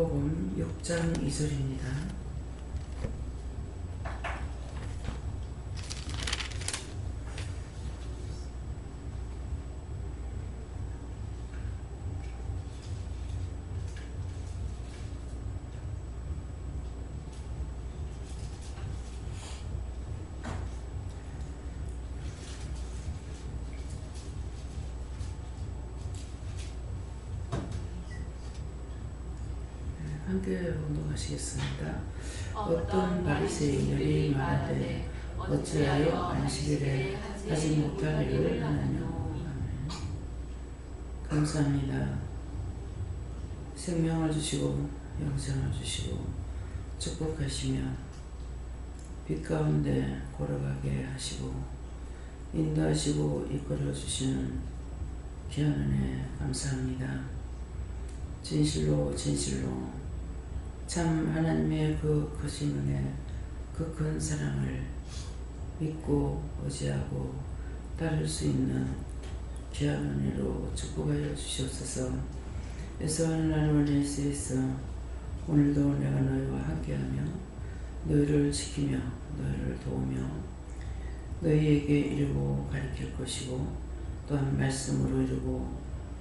요한복음 6장 2절입니다. 함께 봉독하시겠습니다. 어떤 바리새인들이 말하되 어찌하여 안식일에 하지 못할 일을 하느냐. 아멘. 감사합니다. 생명을 주시고 영생을 주시고 축복하시며 빛 가운데 걸어가게 하시고 인도하시고 이끌어 주시는 귀한 은혜 감사합니다. 진실로 참 하나님의 그 크신 은혜, 그 큰 사랑을 믿고 의지하고 따를 수 있는 귀한 은혜로 축복하여 주시옵소서. 애써하는 하나님을 예수에서 오늘도 내가 너희와 함께하며 너희를 지키며 너희를 도우며 너희에게 이르고 가르칠 것이고 또한 말씀으로 이르고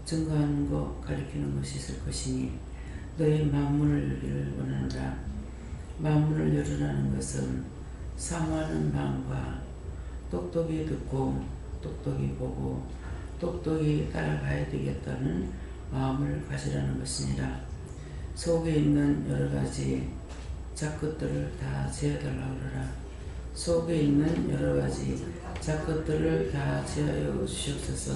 증거하는 것 가르치는 것이 있을 것이니 너희 만문을 열기를 원하노라. 만문을 열으라는 것은 사모하는 마음과 똑똑히 듣고 똑똑히 보고 똑똑히 따라가야 되겠다는 마음을 가지라는 것이니라. 속에 있는 여러 가지 잡것들을 다 제어달라고 그러라. 속에 있는 여러 가지 잡것들을 다 제어하여 주시옵소서.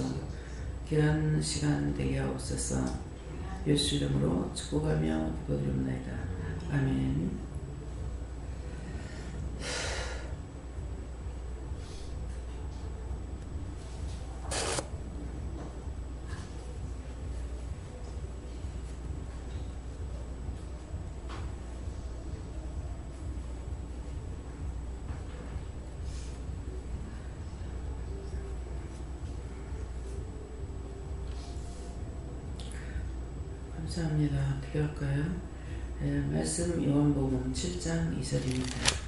귀한 시간 되게 하옵소서. 예수 이름으로 축복하며 기도드립니다. 아멘. 감사합니다. 어떻게 할까요? 말씀 요한복음 7장 2절입니다.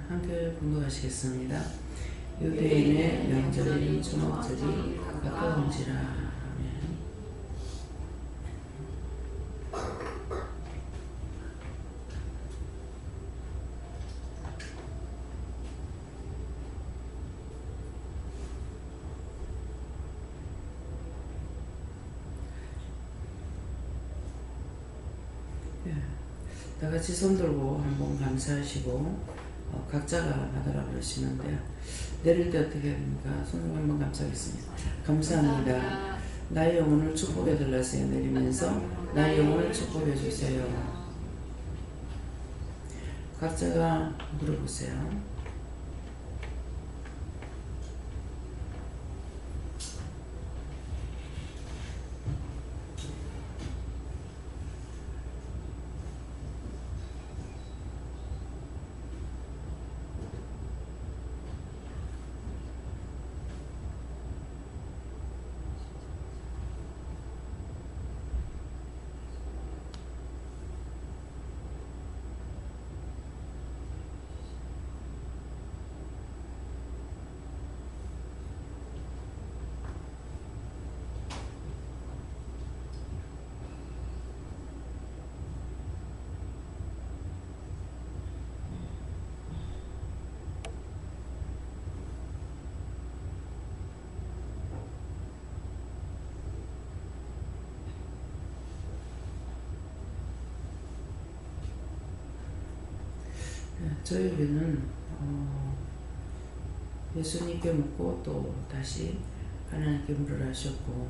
함께 봉독하시겠습니다. 유대인의 명절인 주목절이 가까운지라. 아멘. 다 같이 손 들고 한번 감사하시고 각자가 받으라 그러시는데 내릴 때 어떻게 해야 됩니까? 손을 한번 감사하겠습니다. 감사합니다. 나의 영혼을 축복해 달라세요. 내리면서 나의 영혼을 축복해 주세요. 각자가 물어보세요. 저에게는 예수님께 묻고 또 다시 하나님께 물으라 하셨고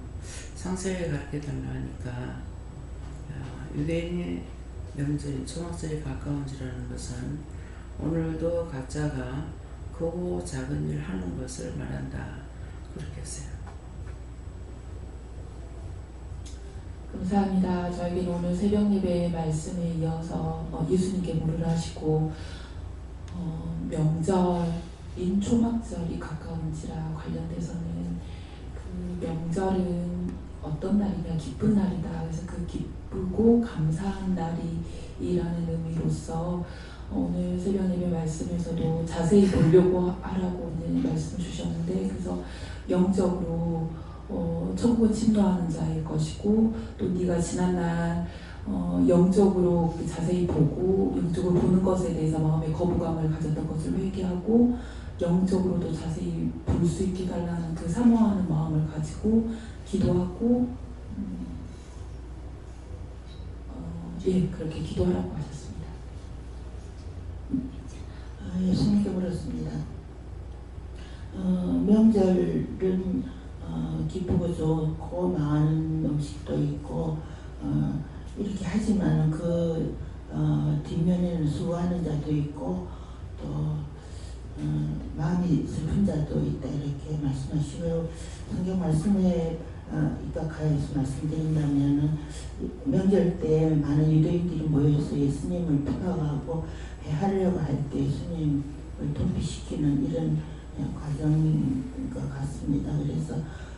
상세하게 가르쳐달라 하니까 유대인의 명절인 초막절이 가까운지라는 것은 오늘도 각자가 크고 작은 일 하는 것을 말한다. 그렇게 했어요. 감사합니다. 저에게는 오늘 새벽 예배의 말씀에 이어서 예수님께 물으라 하시고 명절인 초막절이 가까운지라 관련돼서는 그 명절은 어떤 날이냐 기쁜 날이다. 그래서 그 기쁘고 감사한 날이라는 의미로서 오늘 새벽 예배 말씀에서도 자세히 보려고 하라고 오늘 말씀 주셨는데 그래서 영적으로 천국은 침노하는 자일 것이고 또 네가 지난날 영적으로 자세히 보고 영적으로 보는 것에 대해서 마음의 거부감을 가졌던 것을 회개하고 영적으로도 자세히 볼 수 있게 달라는 그 사모하는 마음을 가지고 기도하고 그렇게 기도하라고 하셨습니다. 예수님께 물었습니다. 명절은 기쁘고 좋고 많은 음식도 있고 이렇게 하지만 그 뒷면에는 수고하는 자도 있고 또 마음이 슬픈 자도 있다 이렇게 말씀하시고 성경 말씀에 입각하여서 말씀드린다면은 명절 때 많은 유대인들이 모여서 예수님을 평가하고 배하려고 할 때 예수님을 통피시키는 이런 과정인 것 같습니다. 그래서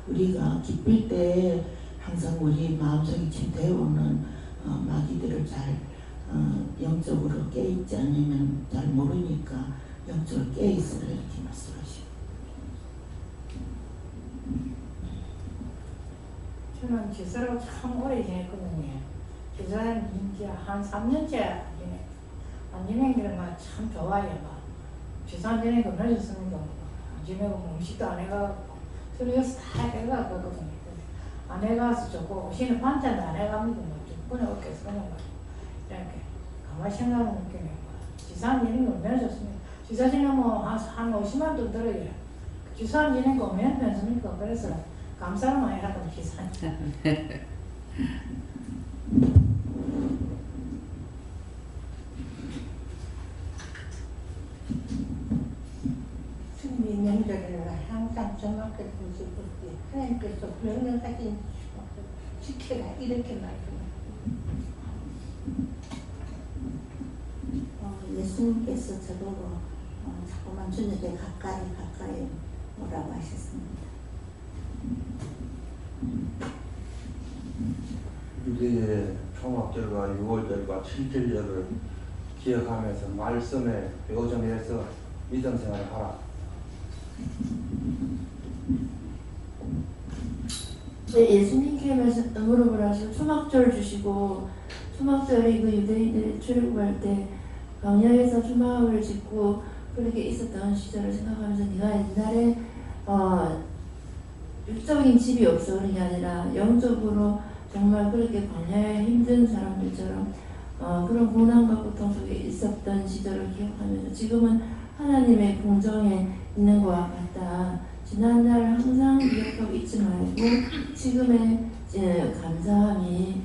우리가 기쁠 때 항상 우리 마음속에 지태우는 마귀들을 잘 영적으로 깨있지 않으면 잘 모르니까 영적으로 깨있으라 이렇게 말씀하시고. 저는 기사를 참 오래 지냈거든요. 기사는 이제 한 3년째 안 지낸 게 참 좋아요. 기사 안 지낸 거 늦었습니다. 안 지내고 음식도 안 해가고 서울에서 다 해가거든요. 안 해가서 좋고 오시는 반찬도 안 해가면 죽분에 어깨 쓰는 거예요. 이렇게 가만히 생각하는 느낌이에요. 기사 안 지낸 거 얼마나 좋습니까? 기사 지내면 한 50만 돈 들어요. 기사 안 지낸 거 얼마나 괜찮습니까? 그래서 감사를 많이 하거든요. 기사. 승리 명절에는 항상 정확하게 보실 때 하나님께서 명령하신 지켜라 이렇게 말씀하십니다. 예수님께서 저보고 자꾸만 주님께 가까이 오라고 하셨습니다. 유대의 초막절과 6월절과 7절절을 기억하면서 말씀에 요정해서 믿음 생활을 하라. 네, 예수님께 물어보라서 초막절 주시고 초막절이 그 유대인들이 출애굽할 때 광야에서 초막을 짓고 그렇게 있었던 시절을 생각하면서 네가 옛날에 육적인 집이 없어 그런 게 아니라 영적으로 정말 그렇게 광야에 힘든 사람들처럼 그런 고난과 고통 속에 있었던 시절을 기억하면서 지금은 하나님의 공정에 있는 것과 같다. 지난날 항상 기억하고 잊지 말고 지금의 감사함이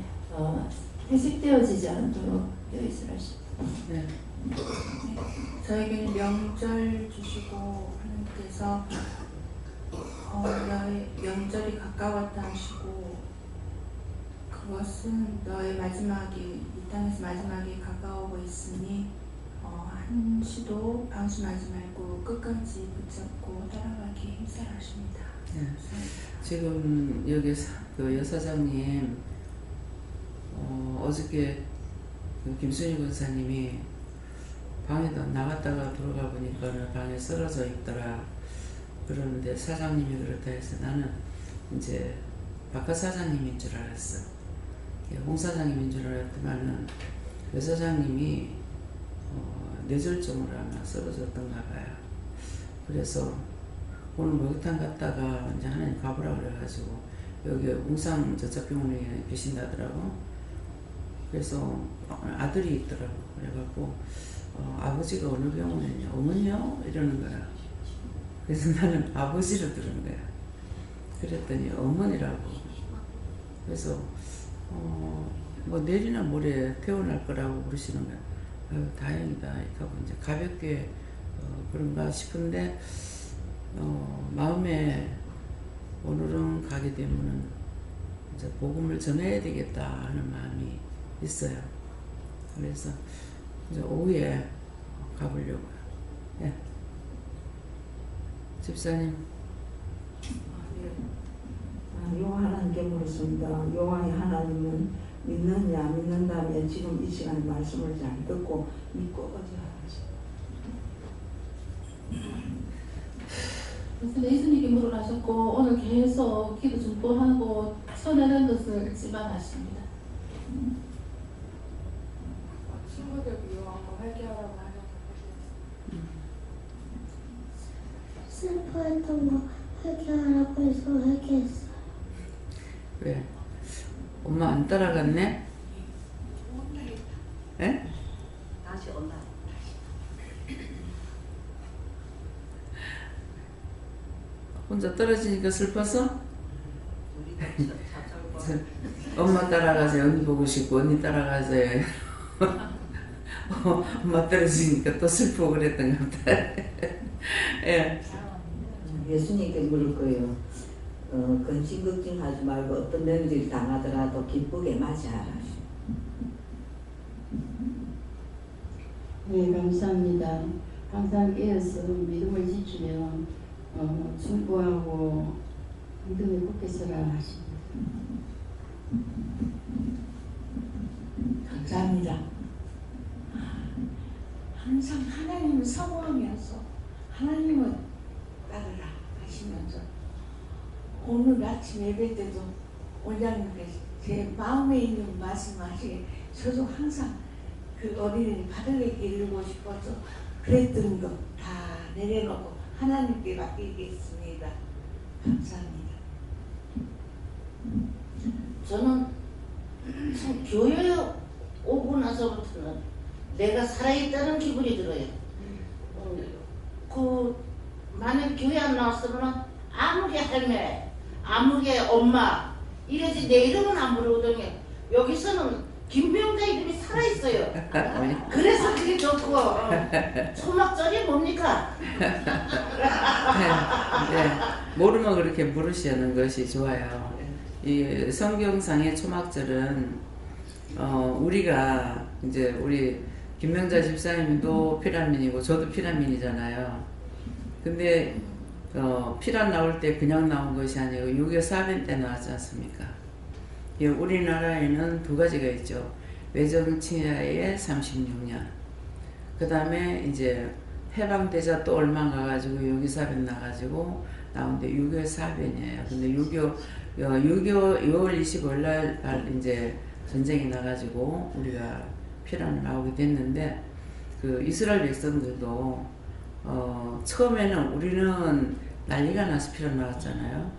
회식되어지지 않도록 되어 있으라 하십니다. 네. 저에게는 명절 주시고 하나님께서 너의 명절이 가까웠다 하시고 그것은 너의 마지막이 이 땅에서 마지막이 가까우고 있으니 한시도 방심하지 말고 끝까지 붙잡고 따라가기 힘쓰라 하십니다. 네. 지금 여기 그 여사장님 어저께 그 김순희 권사님이 방에도 나갔다가 들어가 보니까 방에 쓰러져 있더라. 그러는데 사장님이 그렇다 해서 나는 이제 바깥 사장님인 줄 알았어. 홍 사장님인 줄 알았더만은 여 사장님이 뇌졸중으로 아마 쓰러졌던가 봐요. 그래서 오늘 목욕탕 갔다가 이제 하나님 가보라 그래가지고 여기 웅상 저작병원에 계신다더라고. 그래서 아들이 있더라고. 그래갖고 아버지가 어느 병원이냐? 어머니요? 이러는 거야. 그래서 나는 아버지로 들은 거야. 그랬더니 어머니라고. 그래서 뭐 내일이나 모레 퇴원할 거라고 그러시는 거야. 아유, 다행이다. 하고 이제 가볍게 그런가 싶은데 마음에 오늘은 가게 되면은 이제 복음을 전해야 되겠다 하는 마음이 있어요. 그래서 이제 오후에 가보려고요. 예. 집사님. 여호와 하나님께 묻습니다. 여호와의 하나님은 믿느냐 믿는다면 지금 이 시간에 말씀을 잘 듣고 믿고 의지하십시오. 그래서 예수님께 물어나셨고 오늘 계속 기도 중보하고 손해는 것을 집안하십니다. 친구들 미워하고 회개하라고 하냐고 슬퍼했던 거 회개하라고 해서 회개했어. 왜? 엄마 안 따라갔네? 예? 다시 온다. 혼자 떨어지니까 슬퍼서? 엄마 따라가서 언니 보고 싶고 언니 따라가서 엄마 떨어지니까 또 슬프고 그랬던 것 같아. 예. 예수님께 물을 거예요. 근심 걱정하지 말고 어떤 명절이 당하더라도 기쁘게 맞이하라. 네, 감사합니다. 항상 깨어서 믿음을 지키며 충고하고 믿음에 굳게 서라 하십니다. 감사합니다. 항상 하나님은 사모함이어서 하나님을 따르라 하시면서 오늘 아침 예배 때도 원장님께서 제 마음에 있는 말씀하시게 저도 항상 그 어린이 바닥에 기르고 싶어서 그랬던 거 다 내려놓고 하나님께 맡기겠습니다. 감사합니다. 저는 참 교회에 오고 나서부터는 내가 살아있다는 기분이 들어요. 만약 교회 안 나왔으면 아무개 할매, 아무개 엄마 이러지 내 이름은 안 부르거든요. 여기서는 김병자 이름이 살아있어요. 그래서 그게 좋고 초막절이 뭡니까? 네, 모르면 그렇게 물으시는 것이 좋아요. 이 성경상의 초막절은 우리가 이제 우리 김명자 집사님도 피란민이고 저도 피란민이잖아요. 근데 피란 나올 때 그냥 나온 것이 아니고 6.25 사변 때 나왔지 않습니까? 예, 우리나라에는 두 가지가 있죠. 외정치하에 36년. 그 다음에 이제 해방되자 또 얼마 가가지고 6.25 사변 나가지고 나온데 6.25 사변이에요. 근데 6.25 6월 25일 날 이제 전쟁이 나가지고 우리가 피란을 나오게 됐는데 그 이스라엘 백성들도 처음에는 우리는 난리가 나서 피란 나왔잖아요.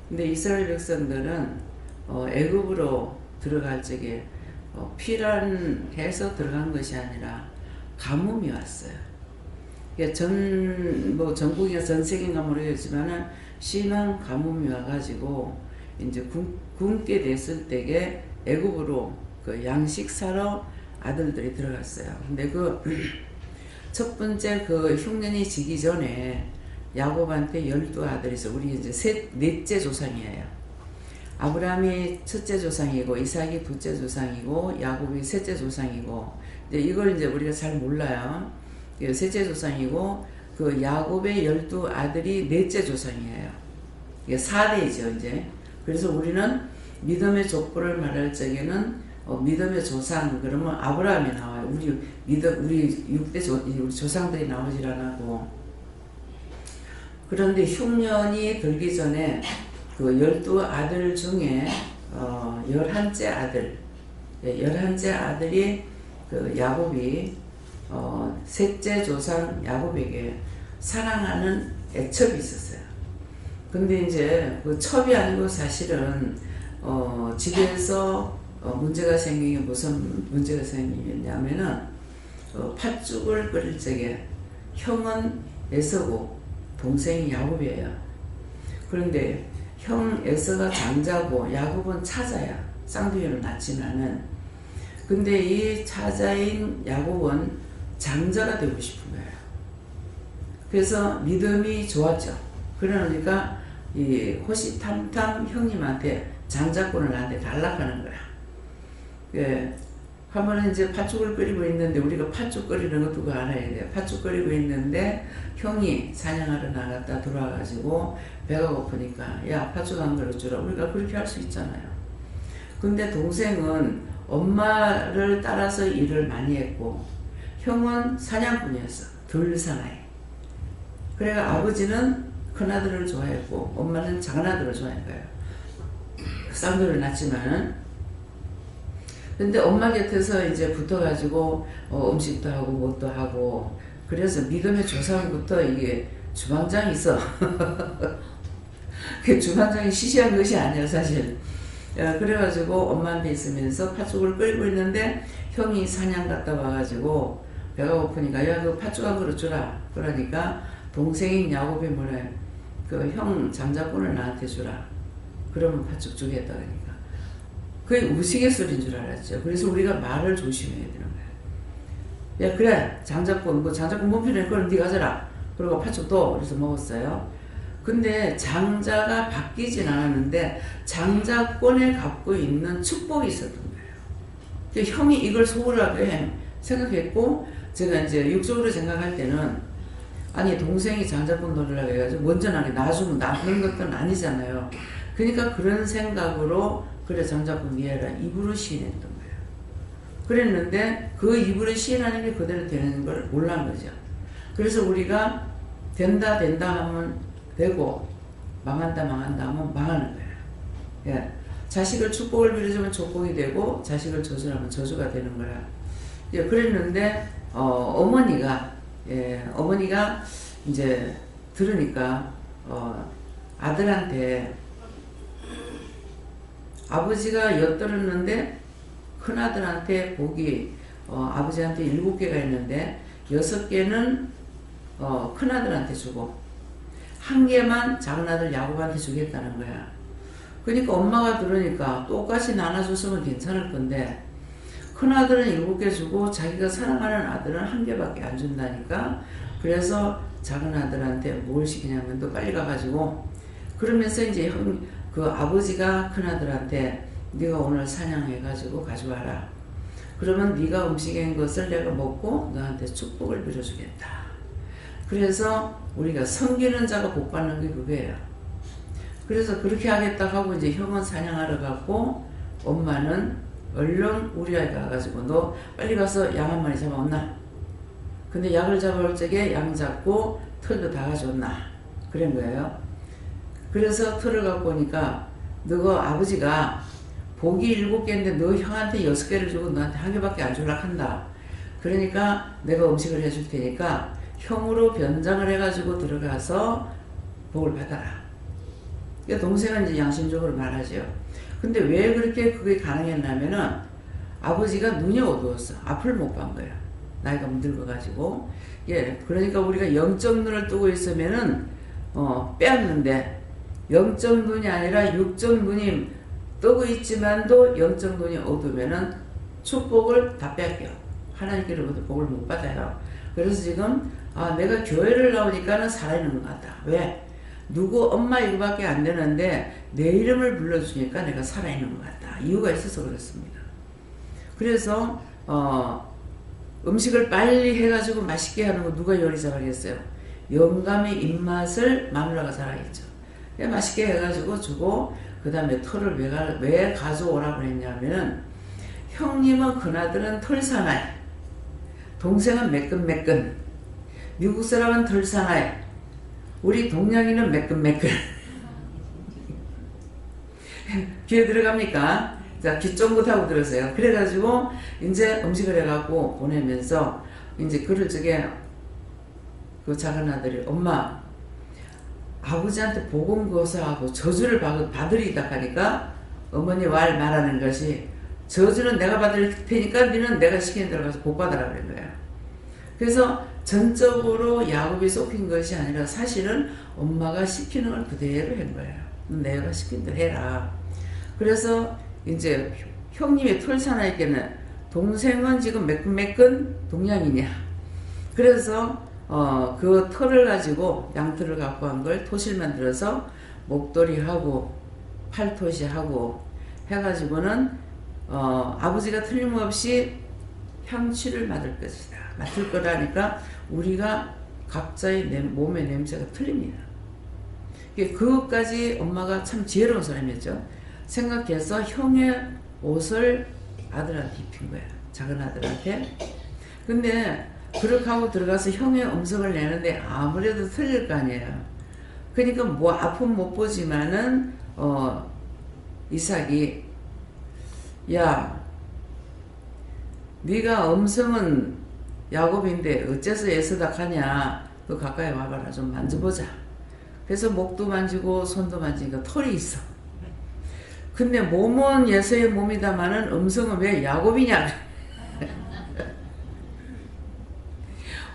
근데 이스라엘 백성들은 애굽으로 들어갈 적에 피란해서 들어간 것이 아니라 가뭄이 왔어요. 그러니까 전국이나 전 세계인가 모르겠지만은 심한 가뭄이 와가지고 이제 굶게 됐을 때에 애굽으로 그 양식 사러 아들들이 들어갔어요. 근데 그 첫 번째 그 흉년이 지기 전에 야곱한테 12아들이 있어. 우리 이제 넷째 조상이에요. 아브라함이 첫째 조상이고 이삭이 둘째 조상이고 야곱이 셋째 조상이고 이걸 이제 우리가 잘 몰라요. 셋째 조상이고 그 야곱의 12아들이 넷째 조상이에요. 이게 4대죠 이제. 그래서 우리는 믿음의 족보를 말할 적에는 믿음의 조상 그러면 아브라함이 나와요. 우리 6대 우리 조상들이 나오질 않고. 그런데 흉년이 들기 전에 그 12아들 중에 11째 아들 11째 아들이 그 야곱이 셋째 조상 야곱에게 사랑하는 애첩이 있었어요. 근데 이제 그 첩이 아니고 사실은 집에서 문제가 생긴 게 무슨 문제가 생기냐면은 팥죽을 끓일 적에 형은 에서고 동생이 야곱이에요. 그런데 형 에서가 장자고 야곱은 차자야. 쌍둥이로 낳지만은. 근데 이 차자인 야곱은 장자가 되고 싶은 거예요. 그래서 믿음이 좋았죠. 그러니까 이 호시탐탐 형님한테 장자권을 나한테 달라가는 거야. 예. 한번은 이제 팥죽을 끓이고 있는데, 우리가 팥죽 끓이는 것도 그거 알아야 돼요. 팥죽 끓이고 있는데 형이 사냥하러 나갔다 들어와가지고 배가 고프니까 야, 팥죽 한 그릇 주라. 우리가 그렇게 할 수 있잖아요. 근데 동생은 엄마를 따라서 일을 많이 했고 형은 사냥꾼이었어. 둘 사나이. 그래가 아버지는 큰아들을 좋아했고 엄마는 작은아들을 좋아한 거예요. 쌍둥이를 낳지만은. 근데 엄마 곁에서 이제 붙어가지고 음식도 하고 뭣도 하고, 그래서 믿음의 조상부터 이게 주방장이 있어. 그 주방장이 시시한 것이 아니야 사실. 그래가지고 엄마한테 있으면서 팥죽을 끓이고 있는데 형이 사냥 갔다 와가지고 배가 고프니까 야, 그 팥죽 한 그릇 주라. 그러니까 동생인 야곱이 뭐래, 그 형 장자권을 나한테 주라. 그러면 팥죽 주겠다. 그러니까 그게 우스갯소리인 줄 알았죠. 그래서 우리가 말을 조심해야 되는 거예요. 야, 그래, 장자권, 장자권 못 필요해. 그럼 네가 가져라. 그리고 팥죽 또. 그래서 먹었어요. 근데 장자가 바뀌진 않았는데 장자권에 갖고 있는 축복이 있었던 거예요. 형이 이걸 소홀하게 생각했고, 제가 이제 육적으로 생각할 때는 아니, 동생이 장자권 노리려고 해가지고 먼저 나주면 그런 것들은 아니잖아요. 그러니까 그런 생각으로 그래, 장자권 니해라 입으로 시인했던 거예요. 그랬는데 그 입으로 시인하는 게 그대로 되는 걸 몰란 거죠. 그래서 우리가 된다 하면 되고 망한다 하면 망하는 거예요. 예. 자식을 축복을 빌어주면 축복이 되고 자식을 저주하면 저주가 되는 거라. 예, 그랬는데 어머니가 이제 들으니까 아들한테, 아버지가 엿들었는데 큰아들한테 복이 아버지한테 7개가 있는데 6개는 큰아들한테 주고 1개만 작은아들 야곱한테 주겠다는 거야. 그러니까 엄마가 들으니까 똑같이 나눠줬으면 괜찮을 건데 큰아들은 7개 주고 자기가 사랑하는 아들은 1개밖에 안 준다니까. 그래서 작은아들한테 뭘 시키냐면 너 빨리 가가지고, 그러면서 이제 그 아버지가 큰아들한테 네가 오늘 사냥해가지고 가져와라. 그러면 네가 음식한 것을 내가 먹고 너한테 축복을 빌어주겠다. 그래서 우리가 섬기는 자가 복 받는 게 그거예요. 그래서 그렇게 하겠다 하고 이제 형은 사냥하러 갔고 엄마는 얼른 우리 아이가 가가지고 너 빨리 가서 양 한 마리 잡아온나. 근데 약을 잡아올 적에 양 잡고 털도 다 가져온나. 그런 거예요. 그래서 털을 갖고 오니까 너가 아버지가 복이 7개인데 너 형한테 6개를 주고 너한테 1개밖에 안 주려고 한다. 그러니까 내가 음식을 해줄 테니까 형으로 변장을 해가지고 들어가서 복을 받아라. 그러니까 동생은 이제 양심적으로 말하죠. 근데 왜 그렇게 그게 가능했냐면은 아버지가 눈이 어두웠어. 앞을 못 본 거야. 나이가 늙어가지고. 예, 그러니까 우리가 영적 눈을 뜨고 있으면은 빼앗는데 영적 눈이 아니라 육적 눈이 뜨고 있지만도 영적 눈이 어두우면은 축복을 다 뺏겨. 하나님께로부터 복을 못 받아요. 그래서 지금 내가 교회를 나오니까는 살아있는 것 같다. 왜? 누구 엄마 이거밖에 안 되는데 내 이름을 불러주니까 내가 살아있는 것 같다. 이유가 있어서 그렇습니다. 그래서 음식을 빨리 해가지고 맛있게 하는 거 누가 요리 잘하겠어요? 영감의 입맛을 마누라가 잘하겠죠. 맛있게 해가지고 주고 그 다음에 털을 왜 가져오라고 했냐면은 형님은 큰아들은 털사나이, 동생은 매끈매끈, 미국 사람은 털사나이, 우리 동양인은 매끈매끈. 귀에 들어갑니까? 자, 귀 쫑긋하고 들으세요. 그래가지고 이제 음식을 해갖고 보내면서 이제 그럴 적에 그 작은 아들이 엄마 아버지한테 복음 거서하고 저주를 받으리다 하니까 어머니 말하는 것이 저주는 내가 받을 테니까 너는 내가 시키는 대로 가서 복 받아라 그런 거야. 그래서 전적으로 야곱이 쏙힌 것이 아니라 사실은 엄마가 시키는 걸 그대로 한 거예요. 내가 시킨 대로 해라. 그래서 이제 형님의 털사나에게는 동생은 지금 매끈매끈 동양이냐. 그래서 그 털을 가지고 양털을 갖고 한 걸 토실 만들어서 목도리하고 팔토시하고 해가지고는 아버지가 틀림없이 향취를 맡을 것이다. 맡을 거라니까 우리가 각자의 몸의 냄새가 틀립니다. 그것까지 엄마가 참 지혜로운 사람이었죠. 생각해서 형의 옷을 아들한테 입힌 거야. 작은 아들한테. 근데 그렇게 하고 들어가서 형의 음성을 내는데 아무래도 틀릴 거 아니에요. 그러니까 뭐 아픔 못 보지만은 이삭이 야 네가 음성은 야곱인데 어째서 에서다 가냐. 너 가까이 와봐라. 좀 만져보자. 그래서 목도 만지고 손도 만지니까 털이 있어. 근데 몸은 예서의 몸이다마는 음성은 왜 야곱이냐.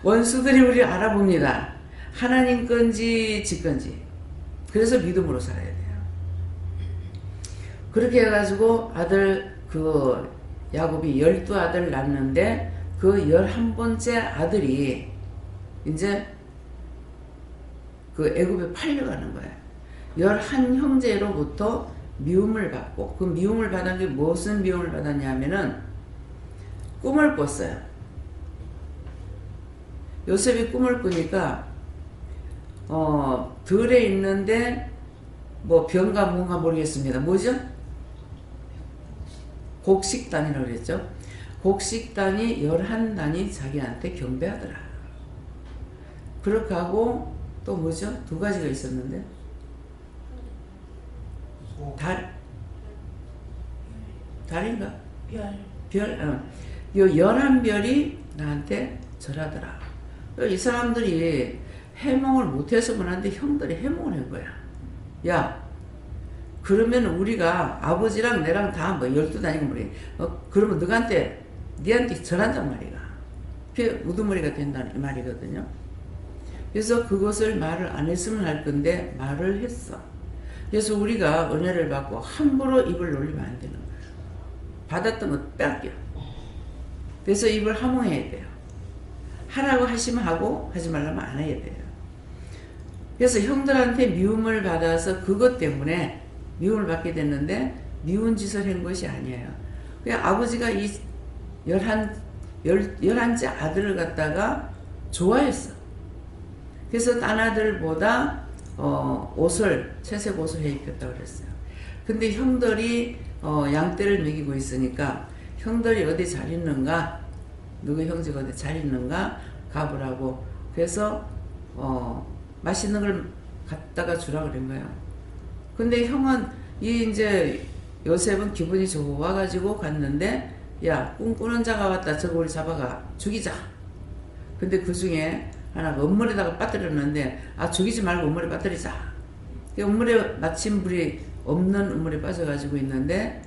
원수들이 우리 알아봅니다. 하나님 건지 지 건지. 그래서 믿음으로 살아야 돼요. 그렇게 해가지고 아들 야곱이 12아들 낳는데 그 11번째 아들이 이제 그 애굽에 팔려가는 거예요. 11형제로부터 미움을 받고, 그 미움을 받은 게 무슨 미움을 받았냐면은 꿈을 꿨어요. 요셉이 꿈을 꾸니까 들에 있는데 뭐 병가 뭔가 모르겠습니다. 뭐죠? 곡식단이라고 그랬죠. 곡식단이 11단이 자기한테 경배하더라. 그렇게 하고 또 뭐죠? 두 가지가 있었는데 달인가? 별. 요 11별이 나한테 절하더라. 이 사람들이 해몽을 못해서 그런데 형들이 해몽을 한 거야. 야, 그러면 우리가 아버지랑 내랑 다 뭐 12단이고 뭐래. 그러면 니한테 절한단 말이야. 그게 우두머리가 된다는 말이거든요. 그래서 그것을 말을 안 했으면 할 건데 말을 했어. 그래서 우리가 은혜를 받고 함부로 입을 놀리면 안 되는 거예요. 받았던 거 뺏겨. 그래서 입을 함흥해야 돼요. 하라고 하시면 하고 하지 말라면 안 해야 돼요. 그래서 형들한테 미움을 받아서 그것 때문에 미움을 받게 됐는데 미운 짓을 한 것이 아니에요. 그냥 아버지가 이 11째 아들을 갖다가 좋아했어. 그래서 딴 아들보다 채색 옷을 해 입혔다고 그랬어요. 근데 형들이 양떼를 먹이고 있으니까 형들이 어디 잘 있는가, 누구 형제가 어디 잘 있는가 가보라고. 그래서 맛있는 걸 갖다가 주라고 그런 거예요. 근데 형은 이제 요셉은 기분이 좋아가지고 갔는데, 야, 꿈꾸는 자가 왔다. 저거 우리 잡아가 죽이자. 근데 그 중에 하나가 엄물에다가 빠뜨렸는데, 죽이지 말고 엄물에 빠뜨리자. 엄물에 마침 불이 없는 엄물에 빠져가지고 있는데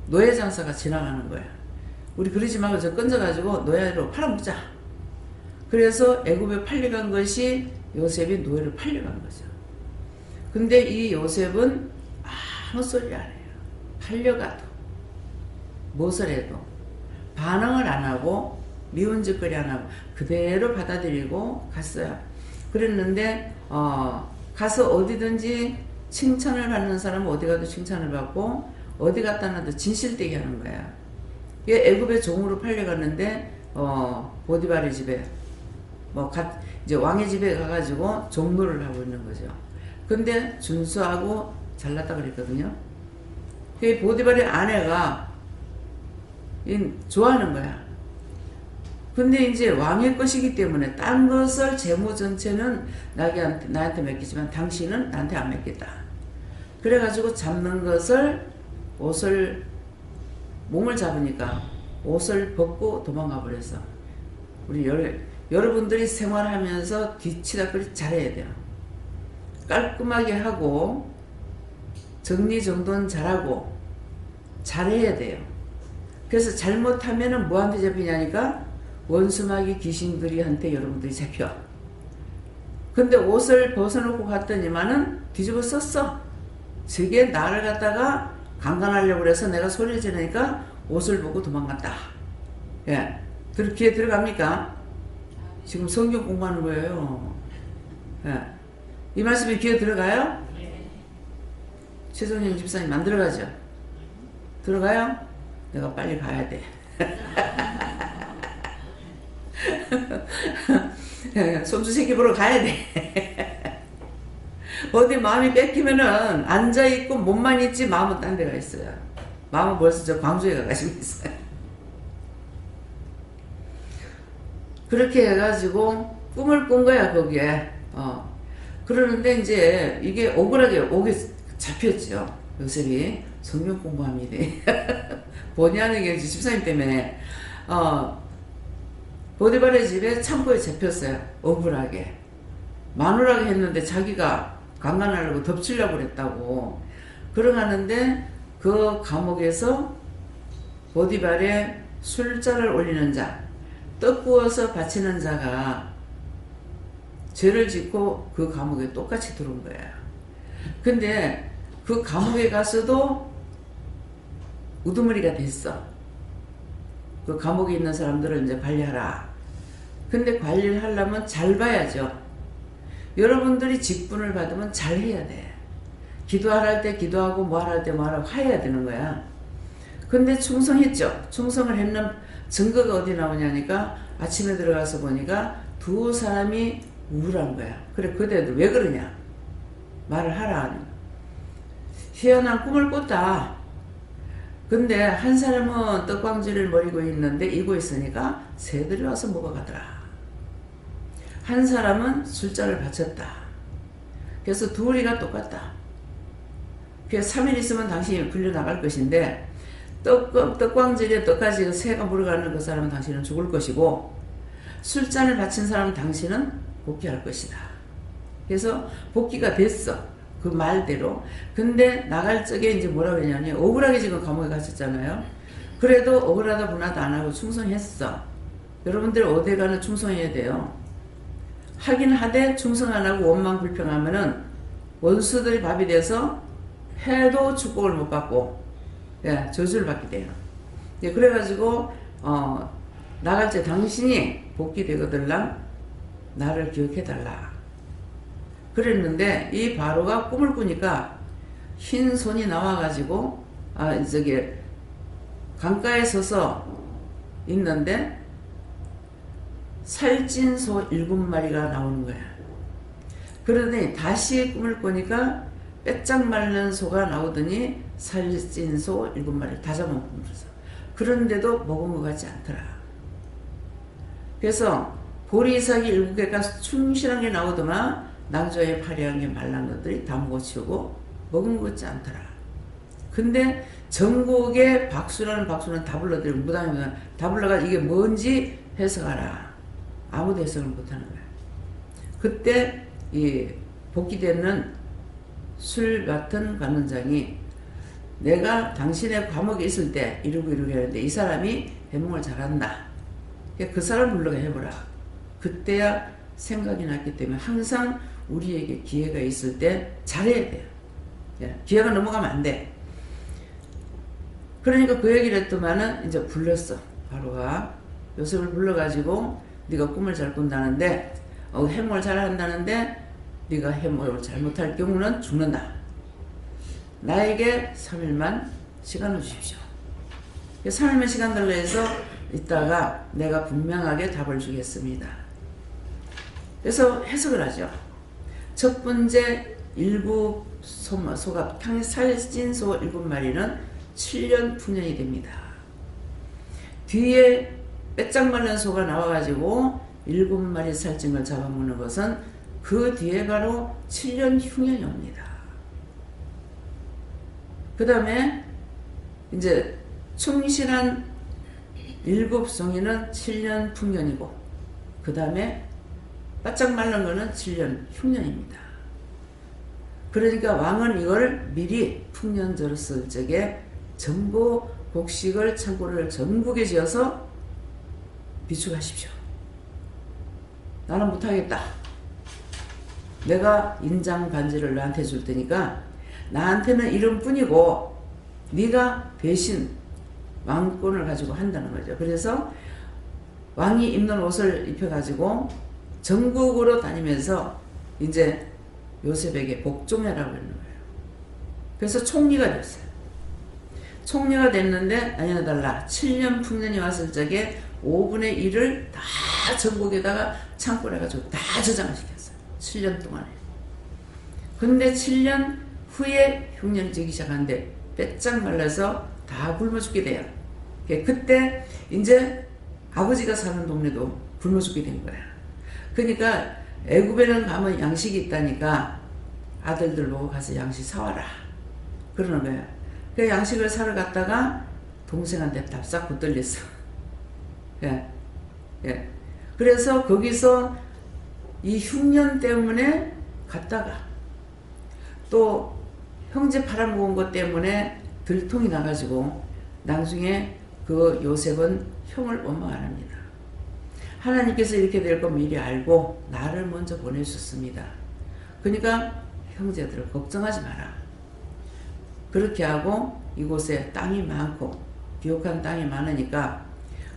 노예 장사가 지나가는 거야. 우리 그러지 말고 저 건져가지고 노예로 팔아먹자. 그래서 애굽에 팔려간 것이 요셉이 노예로 팔려간 거죠. 근데 이 요셉은 아무 소리 안 해요. 팔려가도 무엇을 해도 반응을 안 하고 미운 짓거리 안 하고 그대로 받아들이고 갔어요. 그랬는데 가서 어디든지 칭찬을 받는 사람은 어디 가도 칭찬을 받고 어디 갔다 놔도 진실되게 하는 거야. 애굽의 종으로 팔려갔는데 보디발의 집에 이제 왕의 집에 가가지고 종노를 하고 있는 거죠. 근데 준수하고 잘났다 그랬거든요. 보디발의 아내가 좋아하는 거야. 근데 이제 왕의 것이기 때문에 딴 것을 재무 전체는 나한테 맡기지만 당신은 나한테 안 맡겠다. 그래가지고 잡는 것을 몸을 잡으니까 옷을 벗고 도망가 버렸어. 우리 여러분들이 생활하면서 뒤치다거리 잘해야 돼요. 깔끔하게 하고 정리정돈 잘하고 잘해야 돼요. 그래서 잘못하면은 뭐한테 잡히냐니까 원수마귀 귀신들이 한테 여러분들이 잡혀. 근데 옷을 벗어놓고 갔더니만은 뒤집어 썼어. 저게 나를 갖다가 강간하려고 그래서 내가 소리를 지르니까 옷을 보고 도망갔다. 예. 귀에 들어갑니까? 지금 성경 공부하는 거예요. 예. 이 말씀이 귀에 들어가요? 최성영 집사님 안 들어가죠? 들어가요? 내가 빨리 가야 돼. 손주 새끼 보러 가야 돼. 어디 마음이 뺏기면은 앉아있고 몸만 있지 마음은 딴 데가 있어요. 마음은 벌써 저 광주에 가가지고 있어요. 그렇게 해가지고 꿈을 꾼 거야 거기에. 그러는데 이제 이게 억울하게 오게 잡혔죠. 요셉이 성경 공부합니다. 본의 아니게 집사님 때문에 보디발의 집에 창고에 잡혔어요. 억울하게. 마누라게 했는데 자기가 강간하려고 덮치려고 그랬다고. 그러가는데 그 감옥에서 보디발에 술잔을 올리는 자, 떡 구워서 바치는 자가 죄를 짓고 그 감옥에 똑같이 들어온 거야. 근데 그 감옥에 가서도 우두머리가 됐어. 그 감옥에 있는 사람들을 이제 관리하라. 근데 관리를 하려면 잘 봐야죠. 여러분들이 직분을 받으면 잘 해야 돼. 기도할 때 기도하고 뭐 할 때 뭐 하라고 해야 되는 거야. 근데 충성했죠. 충성을 했는 증거가 어디 나오냐니까 아침에 들어가서 보니까 두 사람이 우울한 거야. 그래, 그대도 왜 그러냐? 말을 하라. 희한한 꿈을 꿨다. 근데 한 사람은 떡광지를 머리고 있는데 이고 있으니까 새들이 와서 먹어가더라. 한 사람은 술잔을 바쳤다. 그래서 둘이가 똑같다. 그래서 3일 있으면 당신이 불려나갈 것인데 떡광질에 떡까지 새가 물어가는 그 사람은 당신은 죽을 것이고 술잔을 바친 사람은 당신은 복귀할 것이다. 그래서 복귀가 됐어. 그 말대로. 근데 나갈 적에 이제 뭐라고 했냐면 억울하게 지금 감옥에 갇혔잖아요. 그래도 억울하다 분하다 안 하고 충성했어. 여러분들 어디 가나 충성해야 돼요. 하긴 하되 충성 안 하고 원망 불평하면은 원수들이 밥이 돼서 해도 축복을 못 받고 저주를 받게 돼요. 그래가지고 나갈 때 당신이 복귀되거들랑 나를 기억해달라. 그랬는데 이 바로가 꿈을 꾸니까 흰 손이 나와가지고 강가에 서서 있는데 살찐 소 7마리가 나오는 거야. 그러더니 다시 꿈을 꾸니까 빼짝 마른 소가 나오더니 살찐 소 7마리를 다 잡아먹으면서 그런데도 먹은 것 같지 않더라. 그래서 보리삭이 7개가 충실한 게 나오더만 낭조에 파리한 게 말란 것들이 다 먹어치우고 먹은 것 같지 않더라. 근데 전국에 박수라는 박수는 다 불러들이고 무당이면 다 불러가 이게 뭔지 해석하라. 아무도 해석을 못하는 거야. 그때 이 복귀되는 술 같은 관원장이 내가 당신의 감옥에 있을 때 이러고 했는데 이 사람이 해몽을 잘한다. 그 사람 불러가 해보라. 그때야 생각이 났기 때문에 항상 우리에게 기회가 있을 때 잘해야 돼요. 기회가 넘어가면 안 돼. 그러니까 그 얘기를 했더만은 이제 불렀어. 바로가 요셉을 불러가지고 네가 꿈을 잘 꾼다는데 해몽을 잘 한다는데 네가 해몽을 잘못할 경우는 죽는다. 나에게 3일만 시간을 주십시오. 3일만 시간 달라 해서 이따가 내가 분명하게 답을 주겠습니다. 그래서 해석을 하죠. 첫 번째 일부 소가 살찐 소 7마리는 7년 풍년이 됩니다. 뒤에 빼짝 마른 소가 나와가지고 7마리 살찐 걸 잡아먹는 것은 그 뒤에 바로 7년 흉년이 옵니다. 그 다음에 이제 충실한 7송이는 7년 풍년이고 그 다음에 바짝 마른 거는 7년 흉년입니다. 그러니까 왕은 이걸 미리 풍년 들었을 적에 전부 곡식을 창고를 전국에 지어서 비축하십시오. 나는 못하겠다. 내가 인장 반지를 너한테 줄 테니까 나한테는 이름뿐이고 네가 대신 왕권을 가지고 한다는 거죠. 그래서 왕이 입는 옷을 입혀가지고 전국으로 다니면서 이제 요셉에게 복종해라고 하는 거예요. 그래서 총리가 됐어요. 총리가 됐는데 아니나 달라 7년 풍년이 왔을 적에 5분의 1을 다 전국에다가 창고를 해가지고 다 저장을 시켰어요. 7년 동안에. 근데 7년 후에 흉년이 지기 시작하는데 빼짝 말라서 다 굶어 죽게 돼요. 그때 이제 아버지가 사는 동네도 굶어 죽게 된 거야. 그러니까 애굽에는 가면 양식이 있다니까 아들들 보고 가서 양식 사와라 그러는 거야. 그 양식을 사러 갔다가 동생한테 답싹 붙들렸어. 예. 예. 그래서 거기서 이 흉년 때문에 갔다가 또 형제 팔아먹은 것 때문에 들통이 나가지고 나중에 그 요셉은 형을 원망합니다. 하나님께서 이렇게 될 거 미리 알고 나를 먼저 보내셨습니다. 그러니까 형제들을 걱정하지 마라. 그렇게 하고 이곳에 땅이 많고 비옥한 땅이 많으니까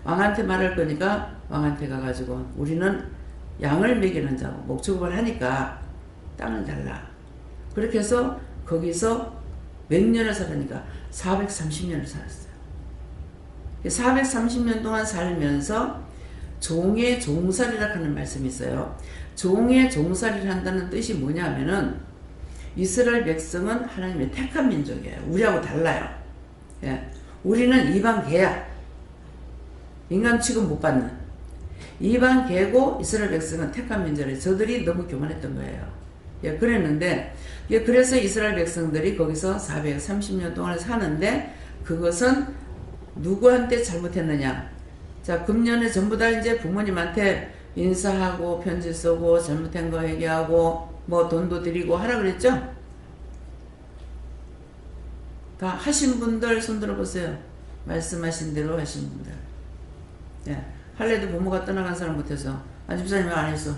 왕한테 말할 거니까 왕한테 가가지고 우리는 양을 먹이는 자고 목축업을 하니까 땅을 달라. 그렇게 해서 거기서 몇 년을 살으니까 430년을 살았어요. 430년 동안 살면서 종의 종살이라 하는 말씀이 있어요. 종의 종살이를 한다는 뜻이 뭐냐면은 이스라엘 백성은 하나님의 택한 민족이에요. 우리하고 달라요. 예. 우리는 이방 개야. 인간 취급 못 받는. 이방 개고 이스라엘 백성은 택한 민족이에요. 저들이 너무 교만했던 거예요. 예, 그랬는데, 예, 그래서 이스라엘 백성들이 거기서 430년 동안 사는데 그것은 누구한테 잘못했느냐? 자, 금년에 전부 다 이제 부모님한테 인사하고 편지 쓰고 잘못한 거 얘기하고 뭐 돈도 드리고 하라 그랬죠? 다 하신 분들 손 들어보세요. 말씀하신 대로 하신 분들. 예. 할래도 부모가 떠나간 사람 못해서. 아, 집사님 왜 안 했어?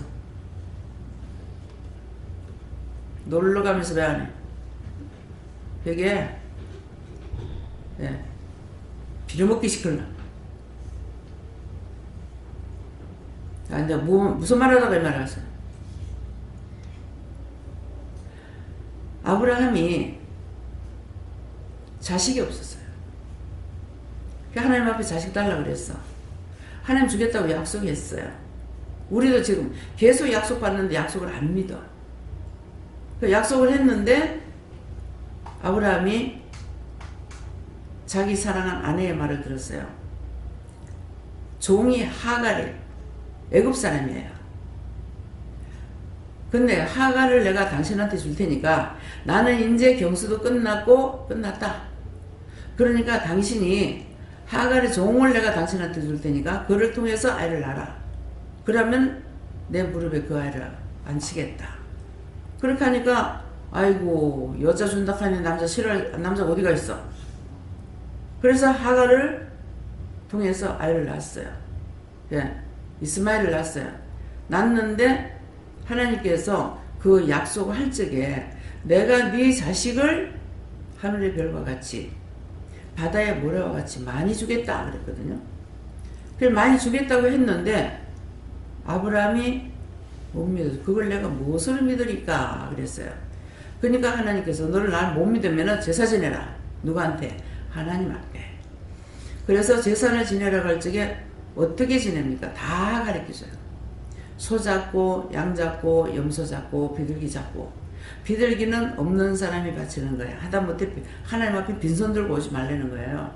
놀러 가면서 왜 안 해? 되게, 예. 빌어먹기 시킬라. 아, 이제 무슨 말 하다가 이 말 하세요? 아브라함이 자식이 없었어요. 하나님 앞에 자식 달라고 그랬어. 하나님 주겠다고 약속했어요. 우리도 지금 계속 약속받는데 약속을 안 믿어. 약속을 했는데 아브라함이 자기 사랑한 아내의 말을 들었어요. 종이 하갈이 애굽 사람이에요. 근데 하갈을 내가 당신한테 줄 테니까 나는 이제 경수도 끝났다. 그러니까 당신이 하갈의 종을 내가 당신한테 줄 테니까 그를 통해서 아이를 낳아라. 그러면 내 무릎에 그 아이를 앉히겠다. 그렇게 하니까 아이고 여자 준다 하니 남자 싫어할 남자가 어디가 있어. 그래서 하갈을 통해서 아이를 낳았어요. 예, 이스마엘을 낳았어요. 낳았는데 하나님께서 그 약속을 할 적에 내가 네 자식을 하늘의 별과 같이 바다의 모래와 같이 많이 주겠다 그랬거든요. 그걸 많이 주겠다고 했는데 아브라함이 못 믿어서 그걸 내가 무엇을 믿으리까 그랬어요. 그러니까 하나님께서 너를 날 못 믿으면 제사 지내라. 누구한테? 하나님 앞에. 그래서 제사를 지내라고 할 적에 어떻게 지냅니까? 다 가르쳐줘요. 소 잡고 양 잡고 염소 잡고 비둘기 잡고. 비둘기는 없는 사람이 바치는 거예요. 하다못해 하나님 앞에 빈손 들고 오지 말라는 거예요.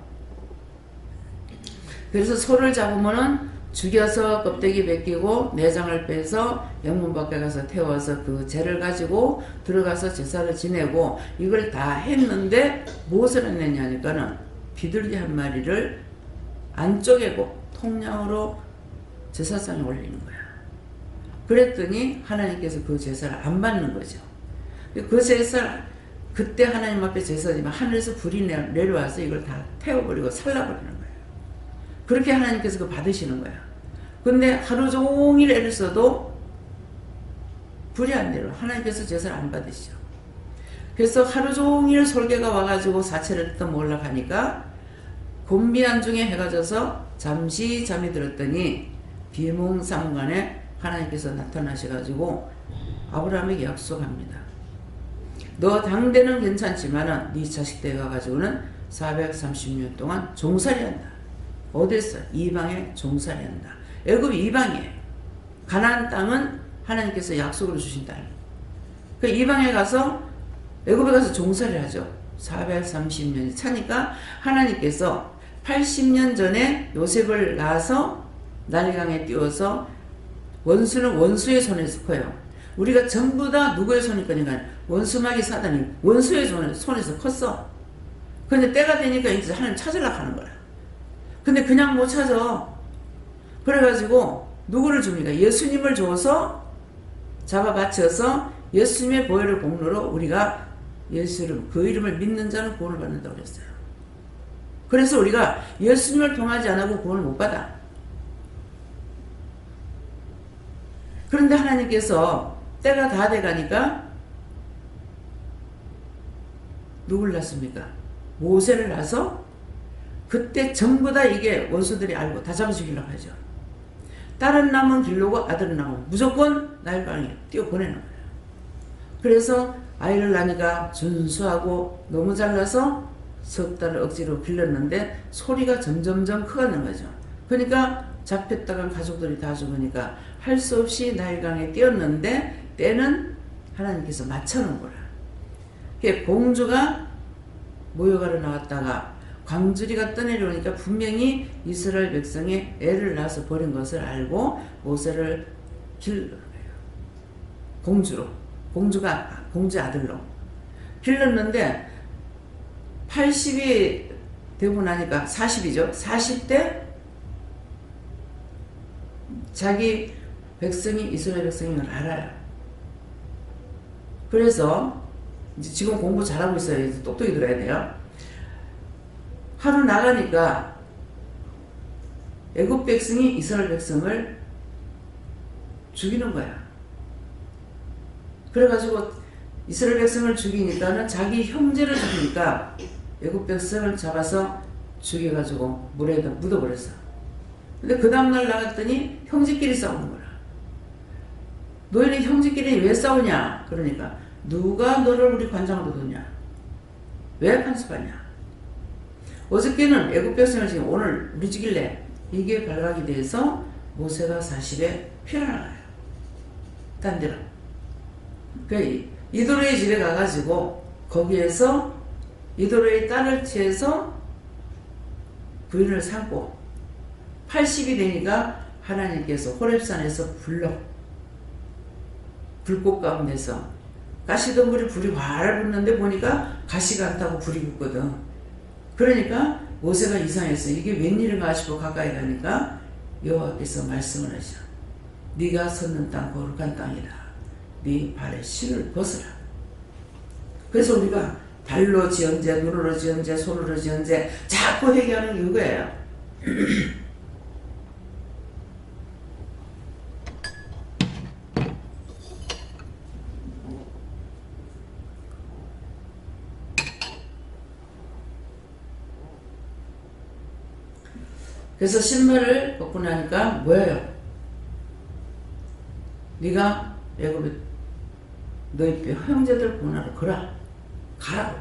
그래서 소를 잡으면은 죽여서 껍데기 벗기고 내장을 빼서 영문 밖에 가서 태워서 그 재를 가지고 들어가서 제사를 지내고 이걸 다 했는데 무엇을 했느냐니까는 비둘기 한 마리를 안 쪼개고 통량으로 제사상에 올리는 거야. 그랬더니 하나님께서 그 제사를 안 받는 거죠. 그 제사를 그때 하나님 앞에 제사지만 하늘에서 불이 내려와서 이걸 다 태워버리고 살라버리는 거예요. 그렇게 하나님께서 그거 받으시는 거야. 근데 하루 종일 애를 써도 불이 안 내려. 하나님께서 제사를 안 받으시죠. 그래서 하루 종일 솔개가 와가지고 사체를 뜯어 먹으려고 하니까 곤비한 중에 해가 져서 잠시 잠이 들었더니 비몽사몽간에 하나님께서 나타나셔가지고 아브라함에게 약속합니다. 너 당대는 괜찮지만은 네 자식 때 가가지고는 430년 동안 종살이 한다. 어디서? 이방에 종살이 한다. 애굽이 이방이에요. 가나안 땅은 하나님께서 약속으로 주신 땅. 그 이방에 가서 애굽에 가서 종살이 하죠. 430년이 차니까 하나님께서 80년 전에 요셉을 낳아서 나일강에 띄워서 원수는 원수의 손에서 커요. 우리가 전부 다 누구의 손이 거니까 원수마귀 사단이 원수의 손에서 컸어. 근데 때가 되니까 이제 하나님 찾으려고 하는 거야. 근데 그냥 못 찾아. 그래가지고 누구를 줍니까? 예수님을 줘서 잡아 바쳐서 예수님의 보혈의 공로로 우리가 예수 이름, 그 이름을 믿는 자는 구원을 받는다고 그랬어요. 그래서 우리가 예수님을 통하지 않고 구원을 못 받아. 그런데 하나님께서 때가 다 돼가니까 누굴 낳습니까? 모세를 낳아서 그때 전부 다 이게 원수들이 알고 다 잡아주기로 하죠. 딸은 남은 길로고 아들은 남은 무조건 나일강에 띄워보내는 거예요. 그래서 아이를 낳으니까 준수하고 너무 잘나서 석 달을 억지로 길렀는데 소리가 점점점 커가는 거죠. 그러니까 잡혔다가 가족들이 다 죽으니까 할 수 없이 나일강에 띄었는데 때는 하나님께서 맞춰놓은 거라. 공주가 모욕하러 나왔다가 광주리가 떠내려오니까 분명히 이스라엘 백성이 애를 낳아서 버린 것을 알고 모세를 길러는 거예요. 공주로. 공주 아들로. 길렀는데 80이 되고 나니까 40이죠. 40대 자기 백성이 이스라엘 백성인 걸 알아요. 그래서 이제 지금 공부 잘하고 있어요. 이제 똑똑히 들어야 돼요. 하루 나가니까 애굽 백성이 이스라엘 백성을 죽이는 거야. 그래가지고 이스라엘 백성을 죽이니까는 자기 형제를 죽이니까 애굽 백성을 잡아서 죽여가지고 물에다 묻어버렸어. 근데 그 다음날 나갔더니 형제끼리 싸우는 거야. 너희는 형제끼리 왜 싸우냐? 그러니까 누가 너를 우리 관장으로 뒀냐? 왜 간섭하냐? 어저께는 애굽 백성을 지금 오늘 우리 죽일래? 이게 발각이 돼서 모세가 40에 피어나가요. 딴 데로. 그 이도로의 집에 가가지고 거기에서 이도로의 딸을 취해서 부인을 삼고 80이 되니까 하나님께서 호렙산에서 불꽃 가운데서 가시덤불이 불이 활 붙는데 보니까 가시가 안 타고 불이 붙거든. 그러니까 모세가 이상했어. 이게 웬일인가 싶어 가까이 가니까 여호와께서 말씀을 하셔. 네가 섰는 땅 거룩한 땅이다. 네 발에 실을 벗으라. 그래서 우리가 발로 지언제, 눈으로 지언제, 손으로 지언제 자꾸 회개하는 게 이거예요. 그래서 신발을 벗고 나니까 뭐예요? 네가 애굽에 너희 형제들 보나로 가라고.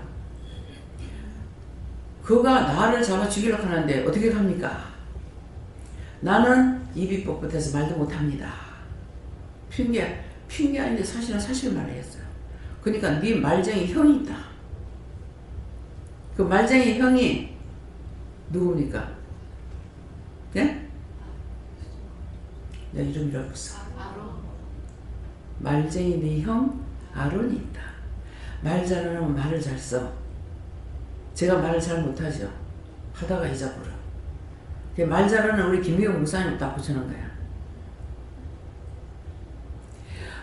그가 나를 잡아 죽이려고 하는데 어떻게 갑니까? 나는 입이 뻣뻣해서 말도 못합니다. 핑계 아닌데 사실은 사실 말했어요. 그러니까 네 말쟁이 형이 있다. 그 말쟁이 형이 누굽니까? 네? 내 이름이라고 써. 말쟁이 네 형 아론이 있다. 말 잘하면 말을 잘 써. 제가 말을 잘 못하죠. 하다가 잊어버려. 말 잘하는 우리 김미경 목사님 다 붙여놓은 거야.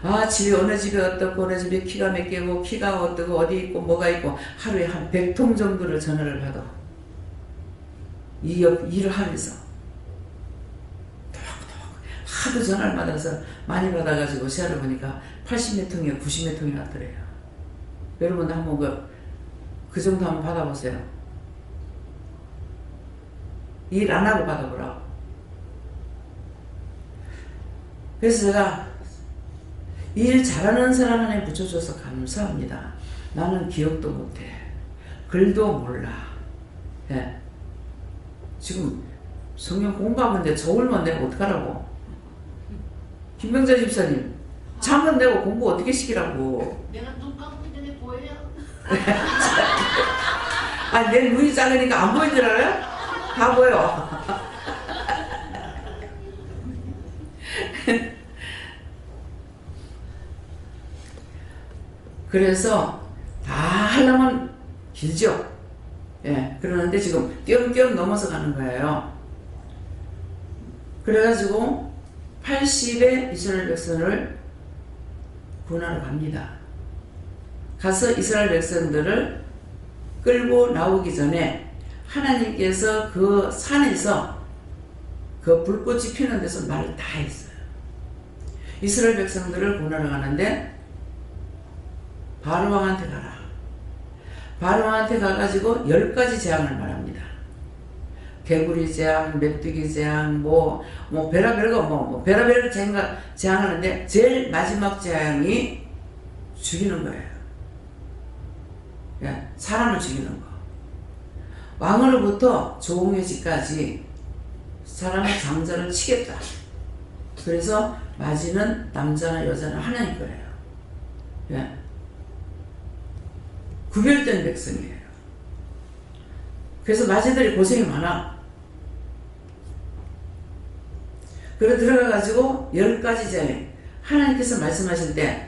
아, 집에 어느 집에 어떻고 어느 집에 키가 몇 개고 키가 어떻고 어디 있고 뭐가 있고 하루에 한 100통 정도를 전화를 받아. 이 일을 하면서 하도 전화를 받아서 많이 받아가지고 시야를 보니까 80몇 통이나 90몇 통이 났더래요. 여러분도 한번 그 정도 한번 받아보세요. 일 안 하고 받아보라고. 그래서 제가 일 잘하는 사람 하나에 붙여줘서 감사합니다. 나는 기억도 못해. 글도 몰라. 예. 지금 성경 공부하는데 저울만 내고 어떡하라고. 김병자 집사님, 잠은 내고 공부 어떻게 시키라고. 내가 눈 감기 전에 보여요. 아, 내 눈이 작으니까 안 보이는 줄 알아요? 다 보여. 그래서 다 하려면 길죠. 예, 그러는데 지금 띄엄띄엄 넘어서 가는 거예요. 그래가지고 80의 이스라엘 백성을 구원하러 갑니다. 가서 이스라엘 백성들을 끌고 나오기 전에 하나님께서 그 산에서 그 불꽃이 피는 데서 말을 다 했어요. 이스라엘 백성들을 구원하러 가는데 바로왕한테 가라. 바로왕한테 가가지고 10가지 재앙을 말합니다. 개구리 재앙, 메뚜기 재앙, 베라베라 재앙하는데 제일 마지막 재앙이 죽이는 거예요. 예, 사람을 죽이는 거. 왕으로부터 종의 집까지 사람의 장자를 치겠다. 그래서 맞이는 남자나 여자나 하나인 거예요. 예. 구별된 백성이에요. 그래서 마제들이 고생이 많아. 그래 들어가가지고 10가지 재앙. 하나님께서 말씀하실 때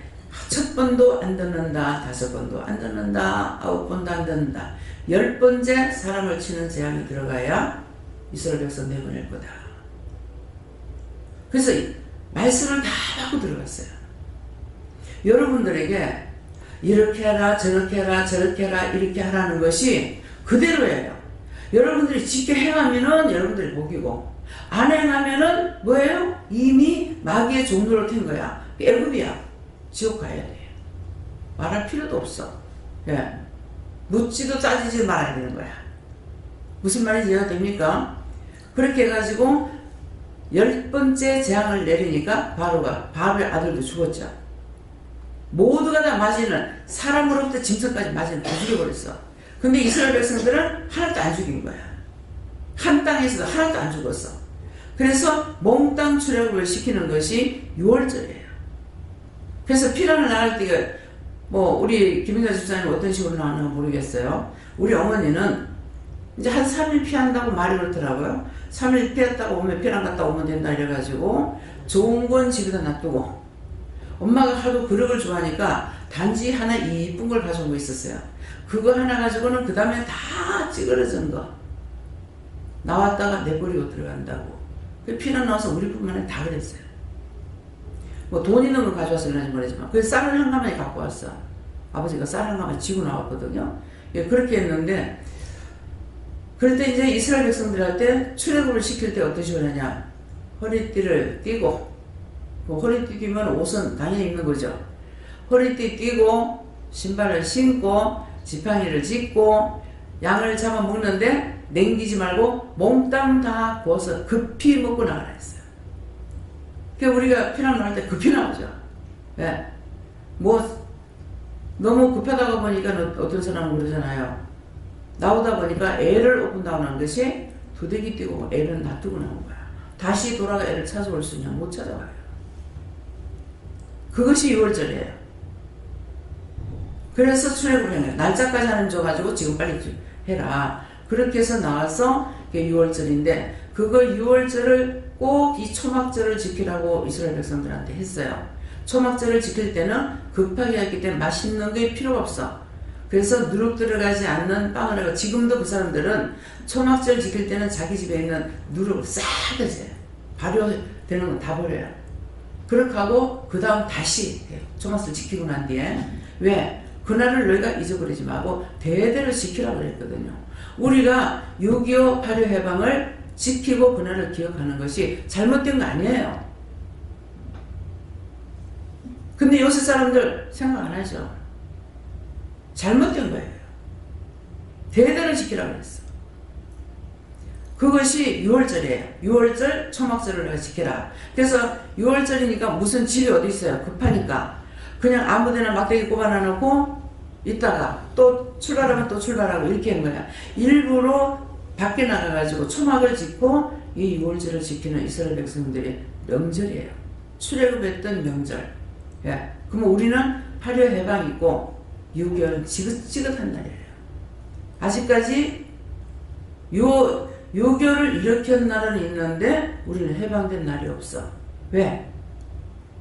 첫 번도 안 듣는다, 5번도 안 듣는다, 9번도 안 듣는다. 10번째 사람을 치는 재앙이 들어가야 이스라엘 백성 내보낼 거다. 그래서 말씀을 다 받고 들어갔어요. 여러분들에게 이렇게 해라, 저렇게 해라, 저렇게 해라, 이렇게 하라는 것이 그대로예요. 여러분들이 지켜 행하면은 여러분들이 복이고, 안 행하면은 뭐예요? 이미 마귀의 종로를 튼 거야. 애굽이야. 지옥 가야 돼. 말할 필요도 없어. 예. 묻지도 따지지 말아야 되는 거야. 무슨 말인지 이해가 됩니까? 그렇게 해가지고 10번째 재앙을 내리니까 바로의 아들도 죽었죠. 모두가 다 맞이는, 사람으로부터 짐승까지 맞이는 다 죽여버렸어. 근데 이스라엘 백성들은 하나도 안 죽인 거야. 한 땅에서도 하나도 안 죽었어. 그래서 몽땅 출애굽을 시키는 것이 6월절이에요. 그래서 피란을 나갈 때, 우리 김인자 집사님 어떤 식으로 나왔나 모르겠어요. 우리 어머니는 이제 한 3일 피한다고 말이 그렇더라고요. 3일 피했다고 오면 피란 갔다 오면 된다 이래가지고 좋은 건 집에다 놔두고, 엄마가 하도 그릇을 좋아하니까 단지 하나 이쁜 걸 가져온 거 있었어요. 그거 하나 가지고는 그 다음에 다 찌그러진 거 나왔다가 내버리고 들어간다고. 그 피난 나와서 우리 뿐만 아니라 다 그랬어요. 돈 있는 걸 가져와서 그런지 모르지만, 그래서 쌀을 한 가마니 갖고 왔어. 아버지가 쌀 한 가마니 지고 나왔거든요. 예, 그렇게 했는데, 그럴 때 이제 이스라엘 백성들한테 출애굽을 시킬 때 어떤 식으로 하냐. 허리띠를 띠고, 허리띠 띠면 옷은 당연히 입는 거죠. 허리띠 띠고, 신발을 신고, 지팡이를 짚고, 양을 잡아 먹는데 냉기지 말고 몽땅 다 구워서 급히 먹고 나가라 했어요. 그러니까 우리가 피난 나올 때 급히 나오죠. 예. 너무 급하다가 보니까 어떤 사람은 그러잖아요. 나오다 보니까 애를 오픈다고 하는 것이 두들기 띄고 애를 놔두고 나온 거야. 다시 돌아가 애를 찾아올 수 있냐? 못 찾아와요. 그것이 6월절이에요. 그래서 출애굽을 해요. 날짜까지 하는 줘가지고 지금 빨리 해라. 그렇게 해서 나와서 6월절인데, 그거 6월절을 꼭 이 초막절을 지키라고 이스라엘 백성들한테 했어요. 초막절을 지킬 때는 급하게 했기 때문에 맛있는 게 필요가 없어. 그래서 누룩 들어가지 않는 빵을 하고, 지금도 그 사람들은 초막절 지킬 때는 자기 집에 있는 누룩을 싹 드세요. 발효되는 건 다 버려요. 그렇게 하고 그 다음 다시 초막절 지키고 난 뒤에, 왜? 그날을 너희가 잊어버리지 말고 대대로 지키라고 그랬거든요. 우리가 6.25 발효해방을 지키고 그날을 기억하는 것이 잘못된 거 아니에요. 근데 요새 사람들 생각 안 하죠. 잘못된 거예요. 대대로 지키라고 했어. 그것이 6월절이에요. 6월절 초막절을 내가 지켜라. 그래서 6월절이니까 무슨 집이 어디 있어요. 급하니까 그냥 아무데나 막대기 꼽아놔놓고 있다가 또 출발하면 또 출발하고 이렇게 한 거야. 일부러 밖에 나가가지고 초막을 짓고 이 6월절을 지키는 이스라엘 백성들의 명절이에요. 출애굽했던 명절. 예. 그러면 우리는 화려 해방 있고 6.25는 지긋지긋한 날이에요. 아직까지 요교를 일으킨 날은 있는데 우리는 해방된 날이 없어. 왜?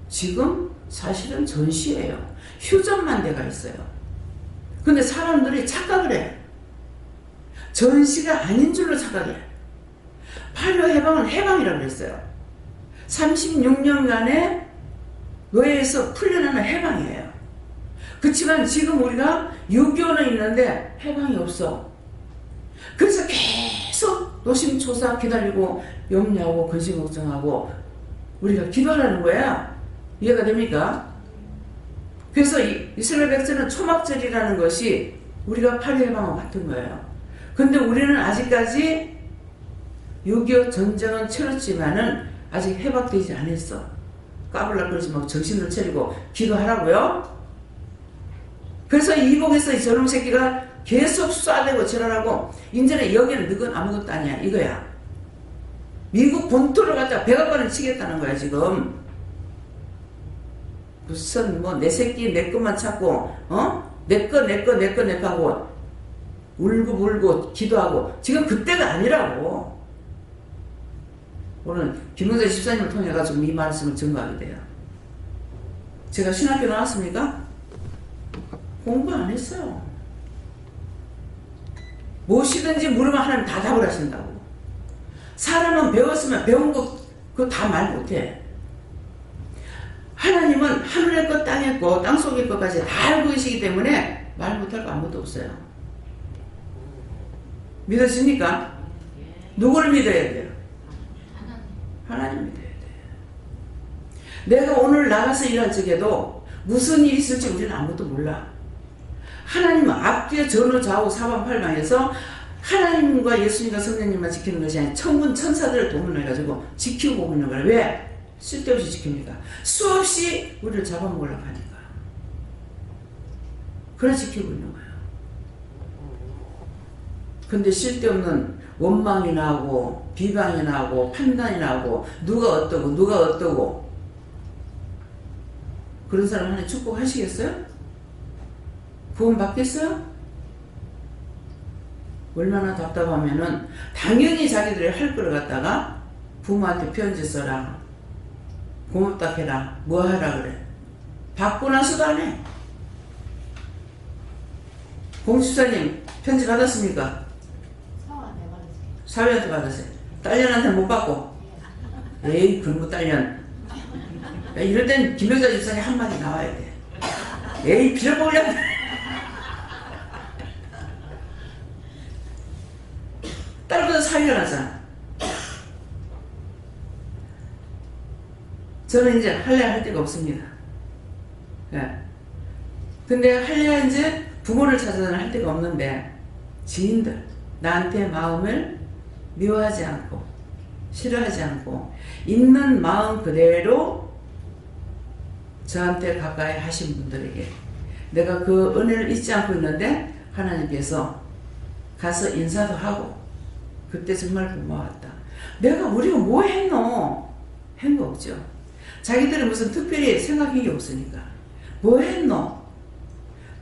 지금 사실은 전시예요. 휴전만 돼가 있어요. 근데 사람들이 착각을 해. 전시가 아닌 줄로 착각해. 8.25 해방은 해방이라고 그랬어요. 36년간의 노예에서 풀려나는 해방이에요. 그렇지만 지금 우리가 6.25는 있는데 해방이 없어. 그래서 계속 노심초사 기다리고 염려하고 근심 걱정하고 우리가 기도하라는 거야. 이해가 됩니까? 그래서 이스라엘 백성은 초막절이라는 것이 우리가 8.25 해방과 같은 거예요. 근데 우리는 아직까지 6.25 전쟁은 치렀지만은 아직 해방되지 않았어. 까불라 그러지 말고 정신을 차리고 기도하라고요. 그래서 이복에서 이 저놈 새끼가 계속 쏴대고 지랄하고 이제는 여기는 너건 아무것도 아니야 이거야. 미국 본토를 갖다가 백악관을 치겠다는 거야 지금. 무슨 뭐 내 새끼 내 것만 찾고 내거 하고 울고 기도하고 지금 그때가 아니라고. 오늘 김영재 집사님을 통해 가지고 이 말씀을 증거하게 돼요. 제가 신학교 나왔습니까? 공부 안 했어요. 무엇이든지 물으면 하나님 다 답을 하신다고. 사람은 배웠으면 배운 거 그거 다 말 못해. 하나님은 하늘의 것 땅의 것 땅속의 것까지 다 알고 계시기 때문에 말 못할 거 아무것도 없어요. 믿어집니까? 누구를 믿어야 돼요? 하나님 믿어야 돼요. 내가 오늘 나가서 일할 적에도 무슨 일이 있을지 우리는 아무것도 몰라. 하나님은 앞뒤에 전후 좌우 사방팔방에서 하나님과 예수님과 성령님만 지키는 것이 아니라 천군 천사들을 동원해가지고 지키고 오고 있는 거야. 왜? 쓸데없이 지킵니까? 수없이 우리를 잡아먹으려고 하니까. 그래 지키고 있는 거예요. 근데 쓸데없는 원망이 나고 비방이 나고 판단이 나고 누가 어떠고 그런 사람 하나님 축복하시겠어요? 구원 받겠어요? 얼마나 답답하면은 당연히 자기들이 할 걸 갖다가 부모한테 편지 써라 고맙다 해라 뭐 하라 그래. 받고 나서도 안 해. 공수사님 편지 받았습니까? 사위한테 받았어요. 딸년한테 못 받고. 에이 그런 거 딸년. 이럴 땐 김영자 집사님 한마디 나와야 돼. 에이 빌어보려고. 딸보다 사위가 나잖아. 저는 이제 할래야 할 데가 없습니다. 예. 근데 할래야 이제 부모를 찾아서는 할 데가 없는데 지인들 나한테 마음을 미워하지 않고 싫어하지 않고 있는 마음 그대로 저한테 가까이 하신 분들에게 내가 그 은혜를 잊지 않고 있는데 하나님께서 가서 인사도 하고 그때 정말 고마웠다. 우리가 뭐 했노? 한 거 없죠. 자기들은 무슨 특별히 생각한 게 없으니까. 뭐 했노?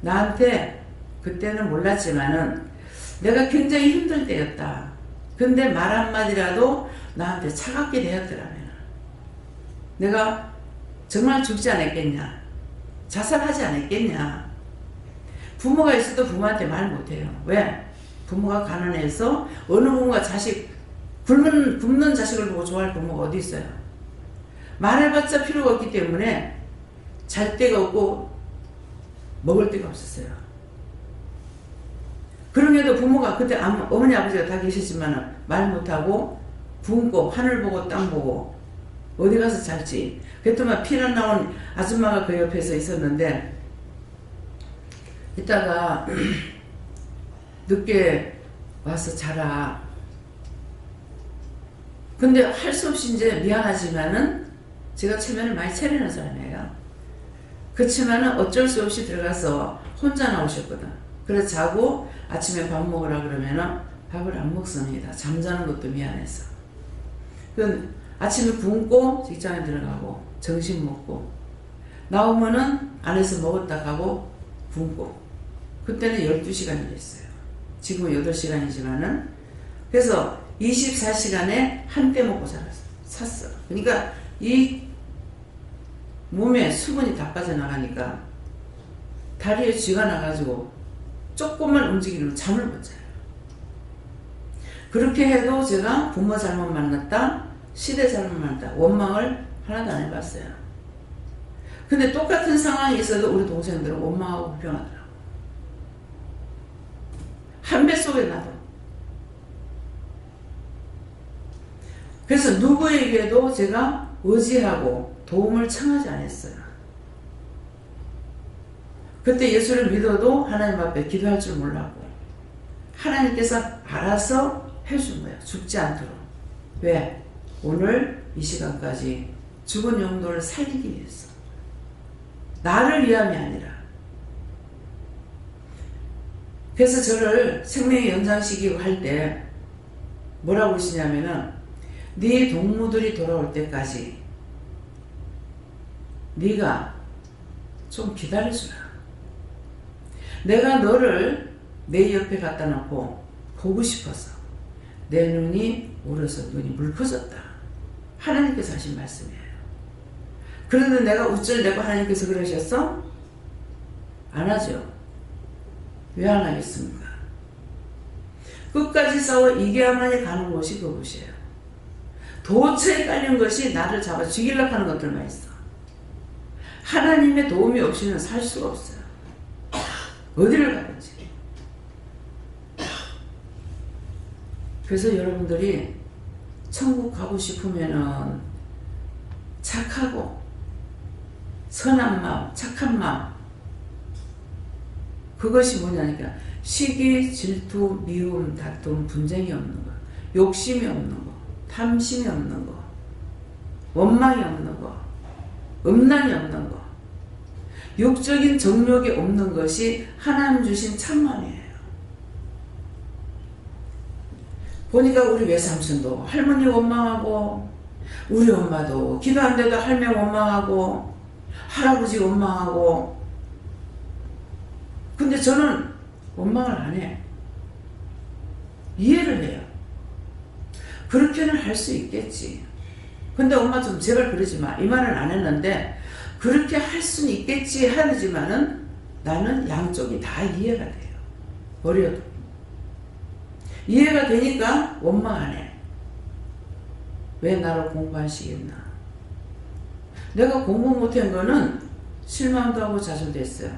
나한테 그때는 몰랐지만은 내가 굉장히 힘들 때였다. 근데 말 한마디라도 나한테 차갑게 대했더라면 내가 정말 죽지 않았겠냐? 자살하지 않았겠냐? 부모가 있어도 부모한테 말 못해요. 왜? 부모가 가난해서 어느 부모가 굶는 자식을 보고 좋아할 부모가 어디 있어요? 말해봤자 필요가 없기 때문에 잘 데가 없고 먹을 데가 없었어요. 그럼에도 부모가 그때 어머니 아버지가 다 계시지만 말 못하고 굶고 하늘 보고 땅 보고 어디 가서 잘지. 그랬더니 피난 나온 아줌마가 그 옆에서 있었는데 이따가 늦게 와서 자라. 근데 할 수 없이 이제 미안하지만은 제가 체면을 많이 차리는 사람이에요. 그렇지만은 어쩔 수 없이 들어가서 혼자 나오셨거든. 그래서 자고 아침에 밥 먹으라 그러면은 밥을 안 먹습니다. 잠자는 것도 미안해서. 그 아침에 굶고 직장에 들어가고 점심 먹고 나오면은 안에서 먹었다 가고 굶고. 그때는 12시간이 됐어요. 지금은 8시간이지만은. 그래서 24시간에 한때 먹고 샀어. 그러니까 이 몸에 수분이 다 빠져나가니까 다리에 쥐가 나가지고 조금만 움직이면 잠을 못 자요. 그렇게 해도 제가 부모 잘못 만났다, 시대 잘못 만났다, 원망을 하나도 안 해봤어요. 근데 똑같은 상황이 있어도 우리 동생들은 원망하고 불평하더라고. 한 뱃속에 나도. 그래서 누구에게도 제가 의지하고 도움을 청하지 않았어요. 그때 예수를 믿어도 하나님 앞에 기도할 줄 몰랐고 하나님께서 알아서 해준 거예요. 죽지 않도록. 왜? 오늘 이 시간까지 죽은 영혼을 살리기 위해서. 나를 위함이 아니라. 그래서 저를 생명의 연장시키고 할 때 뭐라고 그러시냐면은 네 동무들이 돌아올 때까지 네가 좀 기다려주라. 내가 너를 내 옆에 갖다 놓고 보고 싶어서 내 눈이 울어서 눈이 물커졌다. 하나님께서 하신 말씀이에요. 그런데 내가 우쭐대고 하나님께서 그러셨어? 안 하죠. 왜 안 하겠습니까? 끝까지 싸워 이겨야만이 가는 곳이 그곳이에요. 도처에 깔린 것이 나를 잡아 죽이려고 하는 것들만 있어. 하나님의 도움이 없이는 살 수가 없어요. 어디를 가든지. 그래서 여러분들이 천국 가고 싶으면은 착하고 선한 마음, 착한 마음, 그것이 뭐냐니까 시기, 질투, 미움, 다툼, 분쟁이 없는 거, 욕심이 없는 거, 탐심이 없는 거, 원망이 없는 거, 음란이 없는 거, 육적인 정욕이 없는 것이 하나님 주신 참만이에요. 보니까 우리 외삼촌도 할머니 원망하고 우리 엄마도 기도하는데도 할매 원망하고 할아버지 원망하고. 근데 저는 원망을 안 해. 이해를 해요. 그렇게는 할 수 있겠지. 근데 엄마 좀 제발 그러지 마. 이 말은 안 했는데 그렇게 할 수는 있겠지 하지만은 나는 양쪽이 다 이해가 돼요. 어려도. 이해가 되니까 원망 안 해. 왜 나를 공부 안 시켰나. 내가 공부 못한 거는 실망도 하고 자존도 했어요.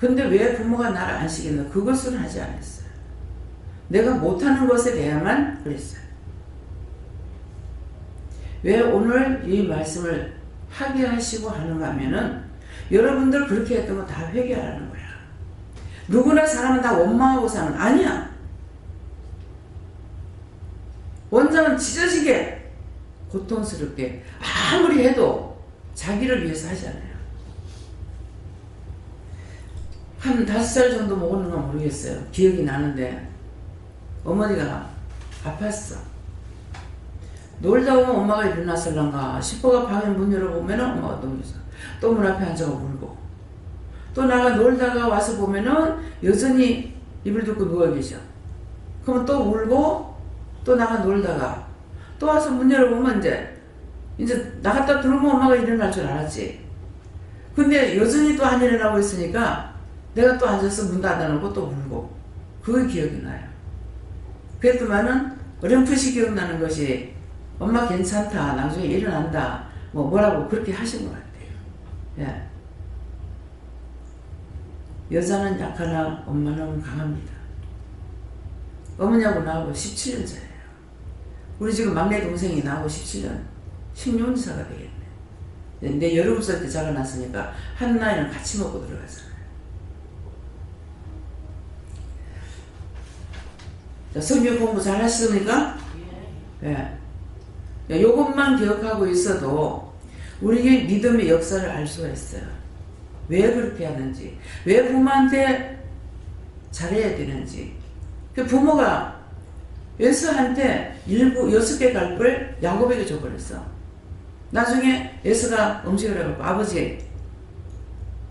근데 왜 부모가 나를 안 시켰나. 그것은 하지 않았어요. 내가 못하는 것에 대해만 그랬어요. 왜 오늘 이 말씀을 하게 하시고 하는가 하면은 여러분들 그렇게 했던 거 다 회개하라는 거야. 누구나 사람은 다 원망하고 사는. 아니야. 원장은 찢어지게 고통스럽게 아무리 해도 자기를 위해서 하잖아요. 한 5살 정도 먹었는가 모르겠어요. 기억이 나는데 어머니가 아팠어. 놀다 오면 엄마가 일어났을란가 싶어가 방에 문 열어보면은 엄마가 누워있어. 또 문 앞에 앉아가 울고. 또 나가 놀다가 와서 보면은 여전히 이불 덮고 누워 계셔. 그러면 또 울고 또 나가 놀다가 또 와서 문 열어보면 이제 나갔다 들어오면 엄마가 일어날 줄 알았지. 근데 여전히 또 안 일어나고 있으니까 내가 또 앉아서 문 닫아놓고 또 울고. 그게 기억이 나요. 그랬더만은 어렴풋이 기억나는 것이 엄마 괜찮다. 나중에 일어난다. 뭐라고 그렇게 하신 것 같아요. 예. 여자는 약하나 엄마는 강합니다. 어머니하고 나하고 17년 차예요. 우리 지금 막내 동생이 나하고 17년 식료원지사가 되겠네. 내 17살 때 자가 났으니까 한 나이는 같이 먹고 들어가잖아요. 자, 성경 공부 잘 하셨습니까? 예. 요것만 기억하고 있어도 우리의 믿음의 역사를 알 수가 있어요. 왜 그렇게 하는지, 왜 부모한테 잘해야 되는지. 그 부모가 에서한테 6개 갈걸 야곱에게 줘버렸어. 나중에 에서가 음식을 해갖고, 아버지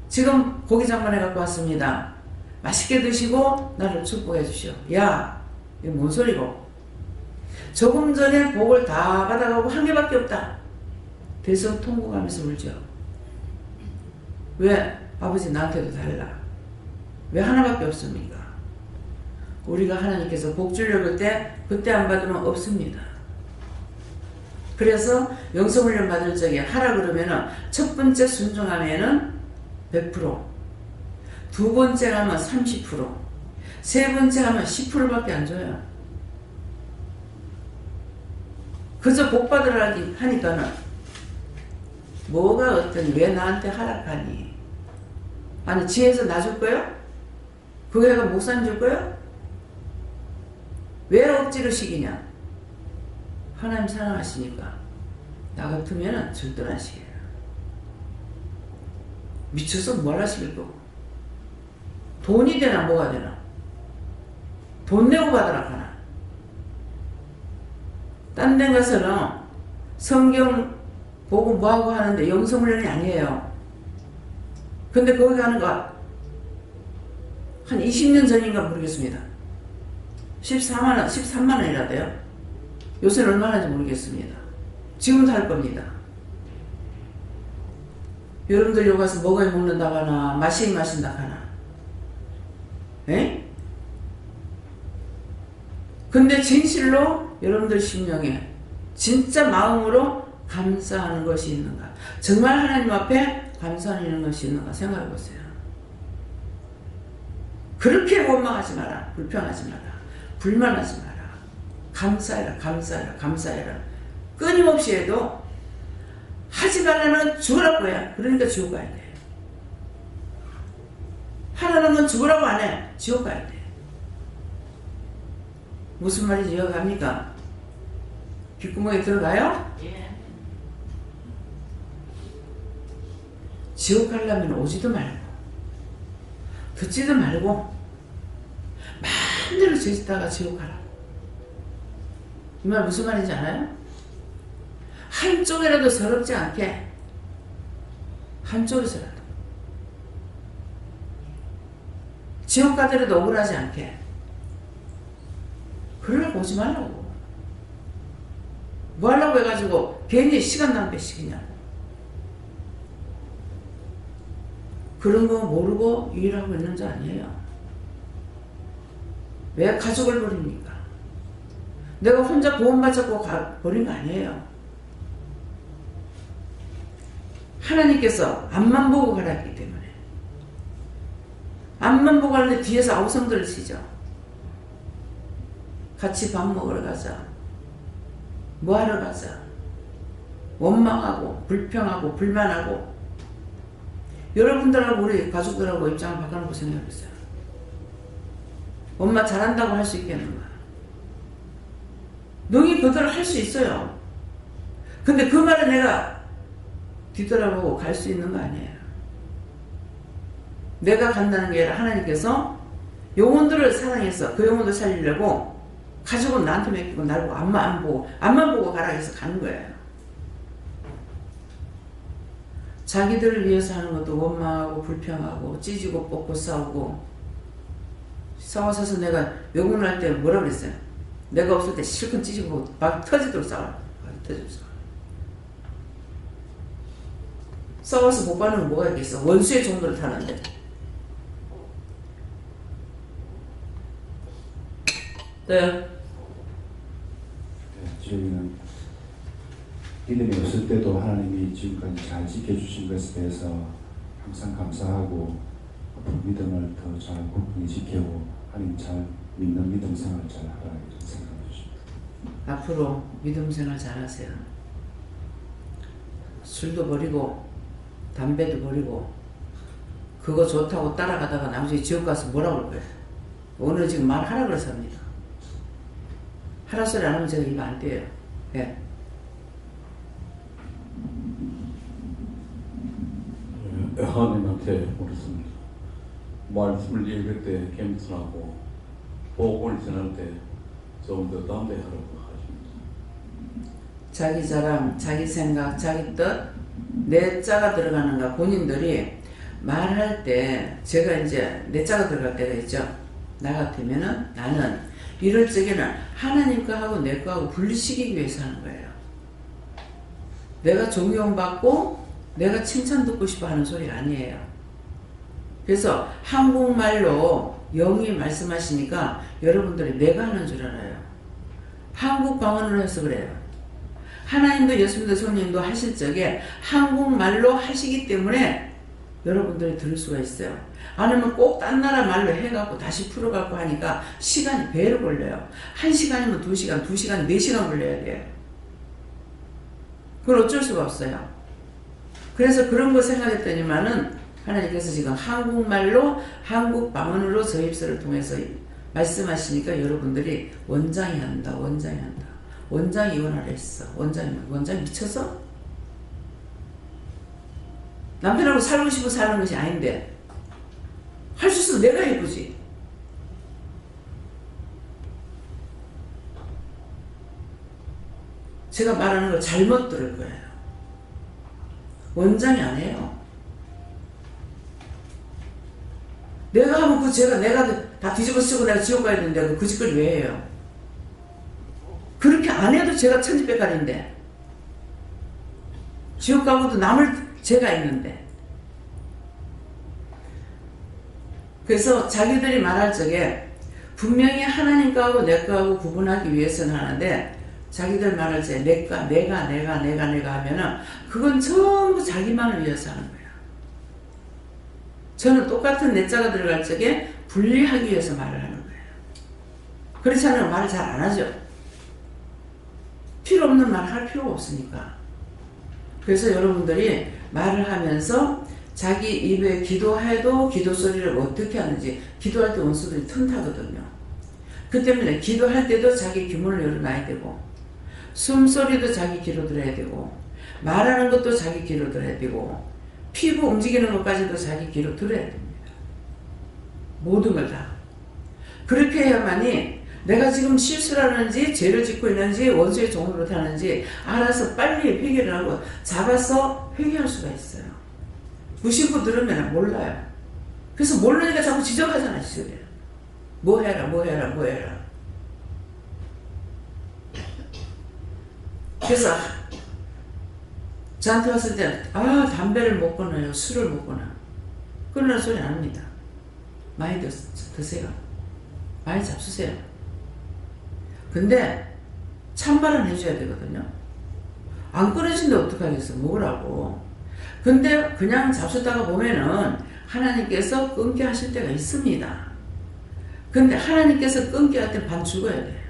지금 고기 장만해 갖고 왔습니다. 맛있게 드시고 나를 축복해 주시오. 야, 이게 뭔 소리고? 조금 전에 복을 다 받아가고 한 개밖에 없다. 대성통곡하면서 울죠. 왜? 아버지 나한테도 달라. 왜 하나밖에 없습니까? 우리가 하나님께서 복 주려고 할 때 그때 안 받으면 없습니다. 그래서 영성훈련 받을 적에 하라 그러면은 첫 번째 순종하면은 100%, 두 번째 하면 30%, 세 번째 하면 10%밖에 안 줘요. 그저 복 받으라 하니까는 뭐가 어떠니, 왜 나한테 하락하니? 아니 지혜에서 나 줄 거야? 그 애가 목사님 줄 거야? 왜 억지로 시키냐? 하나님 사랑하시니까. 나 같으면 절대 안 시켜요. 미쳐서 뭘 하시길 거고. 돈이 되나 뭐가 되나? 돈 내고 받으라 하나. 딴 데 가서는 성경 보고 뭐하고 하는데 영성훈련이 아니에요. 근데 거기 가는 거 한 20년 전인가 모르겠습니다. 13만 원이라대요. 요새는 얼마나 하는지 모르겠습니다. 지금도 할 겁니다. 여러분들 여기 가서 먹어야 먹는다고 하나, 마시긴 마신다고 하나. 에? 근데 진실로 여러분들 심령에 진짜 마음으로 감사하는 것이 있는가? 정말 하나님 앞에 감사하는 것이 있는가? 생각해 보세요. 그렇게 원망하지 마라. 불평하지 마라. 불만하지 마라. 감사해라. 감사해라. 감사해라. 끊임없이 해도 하지 말라는 죽으라고 해. 그러니까 지옥 가야 돼. 하라는 건 죽으라고 안 해. 지옥 가야 돼. 무슨 말인지 이해갑니까? 귓구멍에 들어가요? 예. 지옥 가려면 오지도 말고 듣지도 말고 마음대로 죄짓다가 지옥 가라고. 이 말 무슨 말인지 알아요? 한쪽이라도 서럽지 않게, 한쪽에서라도 지옥 가더라도 억울하지 않게 그러려고 오지 말라고. 뭐 하려고 해가지고 괜히 시간 낭비시키냐고. 그런 거 모르고 일하고 있는 줄 아니에요. 왜 가족을 버립니까? 내가 혼자 구원받았고 버린 거 아니에요. 하나님께서 앞만 보고 가라 했기 때문에. 앞만 보고 가는데 뒤에서 아우성들을 치죠. 같이 밥 먹으러 가자. 뭐 하러 가자. 원망하고 불평하고 불만하고. 여러분들하고 우리 가족들하고 입장을 바꿔놓고 생각해보세요. 엄마 잘한다고 할 수 있겠는가? 능히 그대로 할 수 있어요. 근데 그 말을 내가 뒤돌아보고 갈 수 있는 거 아니에요. 내가 간다는 게 아니라 하나님께서 영혼들을 사랑해서 그 영혼들 살리려고 가족은 나한테 맡기고 나를 보고 앞만 보고 가라 해서 가는 거예요. 자기들을 위해서 하는 것도 원망하고 불평하고 찌지고 뽑고 싸워서 내가 외국을 할 때 뭐라 그랬어요? 내가 없을 때 실컷 찌지고 막 터지도록 싸워요. 싸워서 못 받는 건 뭐가 있겠어? 원수의 종들을 타는데. 네. 저희는 믿음이 없을 때도 하나님이 지금까지 잘 지켜주신 것에 대해서 항상 감사하고 앞으로 믿음을 더 잘 굳건히 지키고 하나님 잘 믿는 믿음 생활을 잘 하라 이런 생각해 주십니다. 앞으로 믿음 생활 잘 하세요. 술도 버리고 담배도 버리고 그거 좋다고 따라가다가 나중에 지옥 가서 뭐라고 그럴 거예요. 오늘 지금 말하라 그래서 합니다. 하라 소리 안 하면 제가 입 안 떼요. 예. 하나님한테 물었습니다. 말씀을 읽을 때 겸손하고 복음을 전할 때 좀 더 담대하라고 하십니다. 자기 자랑, 자기 생각, 자기 뜻, 내 자가 들어가는가 본인들이 말할 때 제가 이제 내 자가 들어갈 때가 있죠. 나 같으면은 나는 이럴 적에는 하나님 거하고 내 거하고 분리시키기 위해서 하는 거예요. 내가 존경받고 내가 칭찬 듣고 싶어 하는 소리가 아니에요. 그래서 한국말로 영이 말씀하시니까 여러분들이 내가 하는 줄 알아요. 한국 방언으로 해서 그래요. 하나님도 예수님도 성령님도 하실 적에 한국말로 하시기 때문에 여러분들이 들을 수가 있어요. 아니면 꼭 딴 나라 말로 해갖고 다시 풀어갖고 하니까 시간이 배로 걸려요. 1시간이면 2시간, 2시간, 4시간 걸려야 돼요. 그걸 어쩔 수가 없어요. 그래서 그런 거 생각했더니만은 하나님께서 지금 한국말로 한국 방언으로 저 입술을 통해서 말씀하시니까 여러분들이 원장이 한다. 원장이 이혼하라 했어. 원장이 미쳐서? 남편하고 살고 싶어 사는 것이 아닌데 할 수 있어도 내가 해보지. 제가 말하는 걸 잘못 들을 거예요. 원장이 안 해요. 내가 하면 내가 다 뒤집어 쓰고 내가 지옥 가야 되는데 그 짓거리 왜 해요? 그렇게 안 해도 제가 천지백갈인데 지옥 가고도 남을 죄가 있는데. 그래서 자기들이 말할 적에 분명히 하나님 거하고 내 거하고 구분하기 위해서는 하는데 자기들 말할 적에 내가 하면은 그건 전부 자기만을 위해서 하는 거예요. 저는 똑같은 내 자가 들어갈 적에 분리하기 위해서 말을 하는 거예요. 그렇지 않으면 말을 잘 안 하죠. 필요 없는 말 할 필요가 없으니까. 그래서 여러분들이 말을 하면서 자기 입에 기도해도 기도 소리를 어떻게 하는지 기도할 때 원수들이 틈타거든요. 그 때문에 기도할 때도 자기 귀문을 열어놔야 되고 숨소리도 자기 귀로 들어야 되고 말하는 것도 자기 귀로 들어야 되고 피부 움직이는 것까지도 자기 귀로 들어야 됩니다. 모든 걸 다. 그렇게 해야만이 내가 지금 실수를 하는지 죄를 짓고 있는지 원수의 종으로 타는지 알아서 빨리 회개를 하고 잡아서 회개할 수가 있어요. 무심코 들으면 몰라요. 그래서 모르니까 자꾸 지적하잖아. 뭐 해라. 그래서 저한테 왔을 때 담배를 못 끊어요. 술을 못 끊어. 끊으라는 소리 안 합니다. 많이 드세요. 많이 잡수세요. 근데 찬바람 해줘야 되거든요. 안 끊어진데 어떡하겠어. 먹으라고. 근데 그냥 잡수다가 보면은 하나님께서 끊게 하실 때가 있습니다. 근데 하나님께서 끊게 할 때 반 죽어야 돼.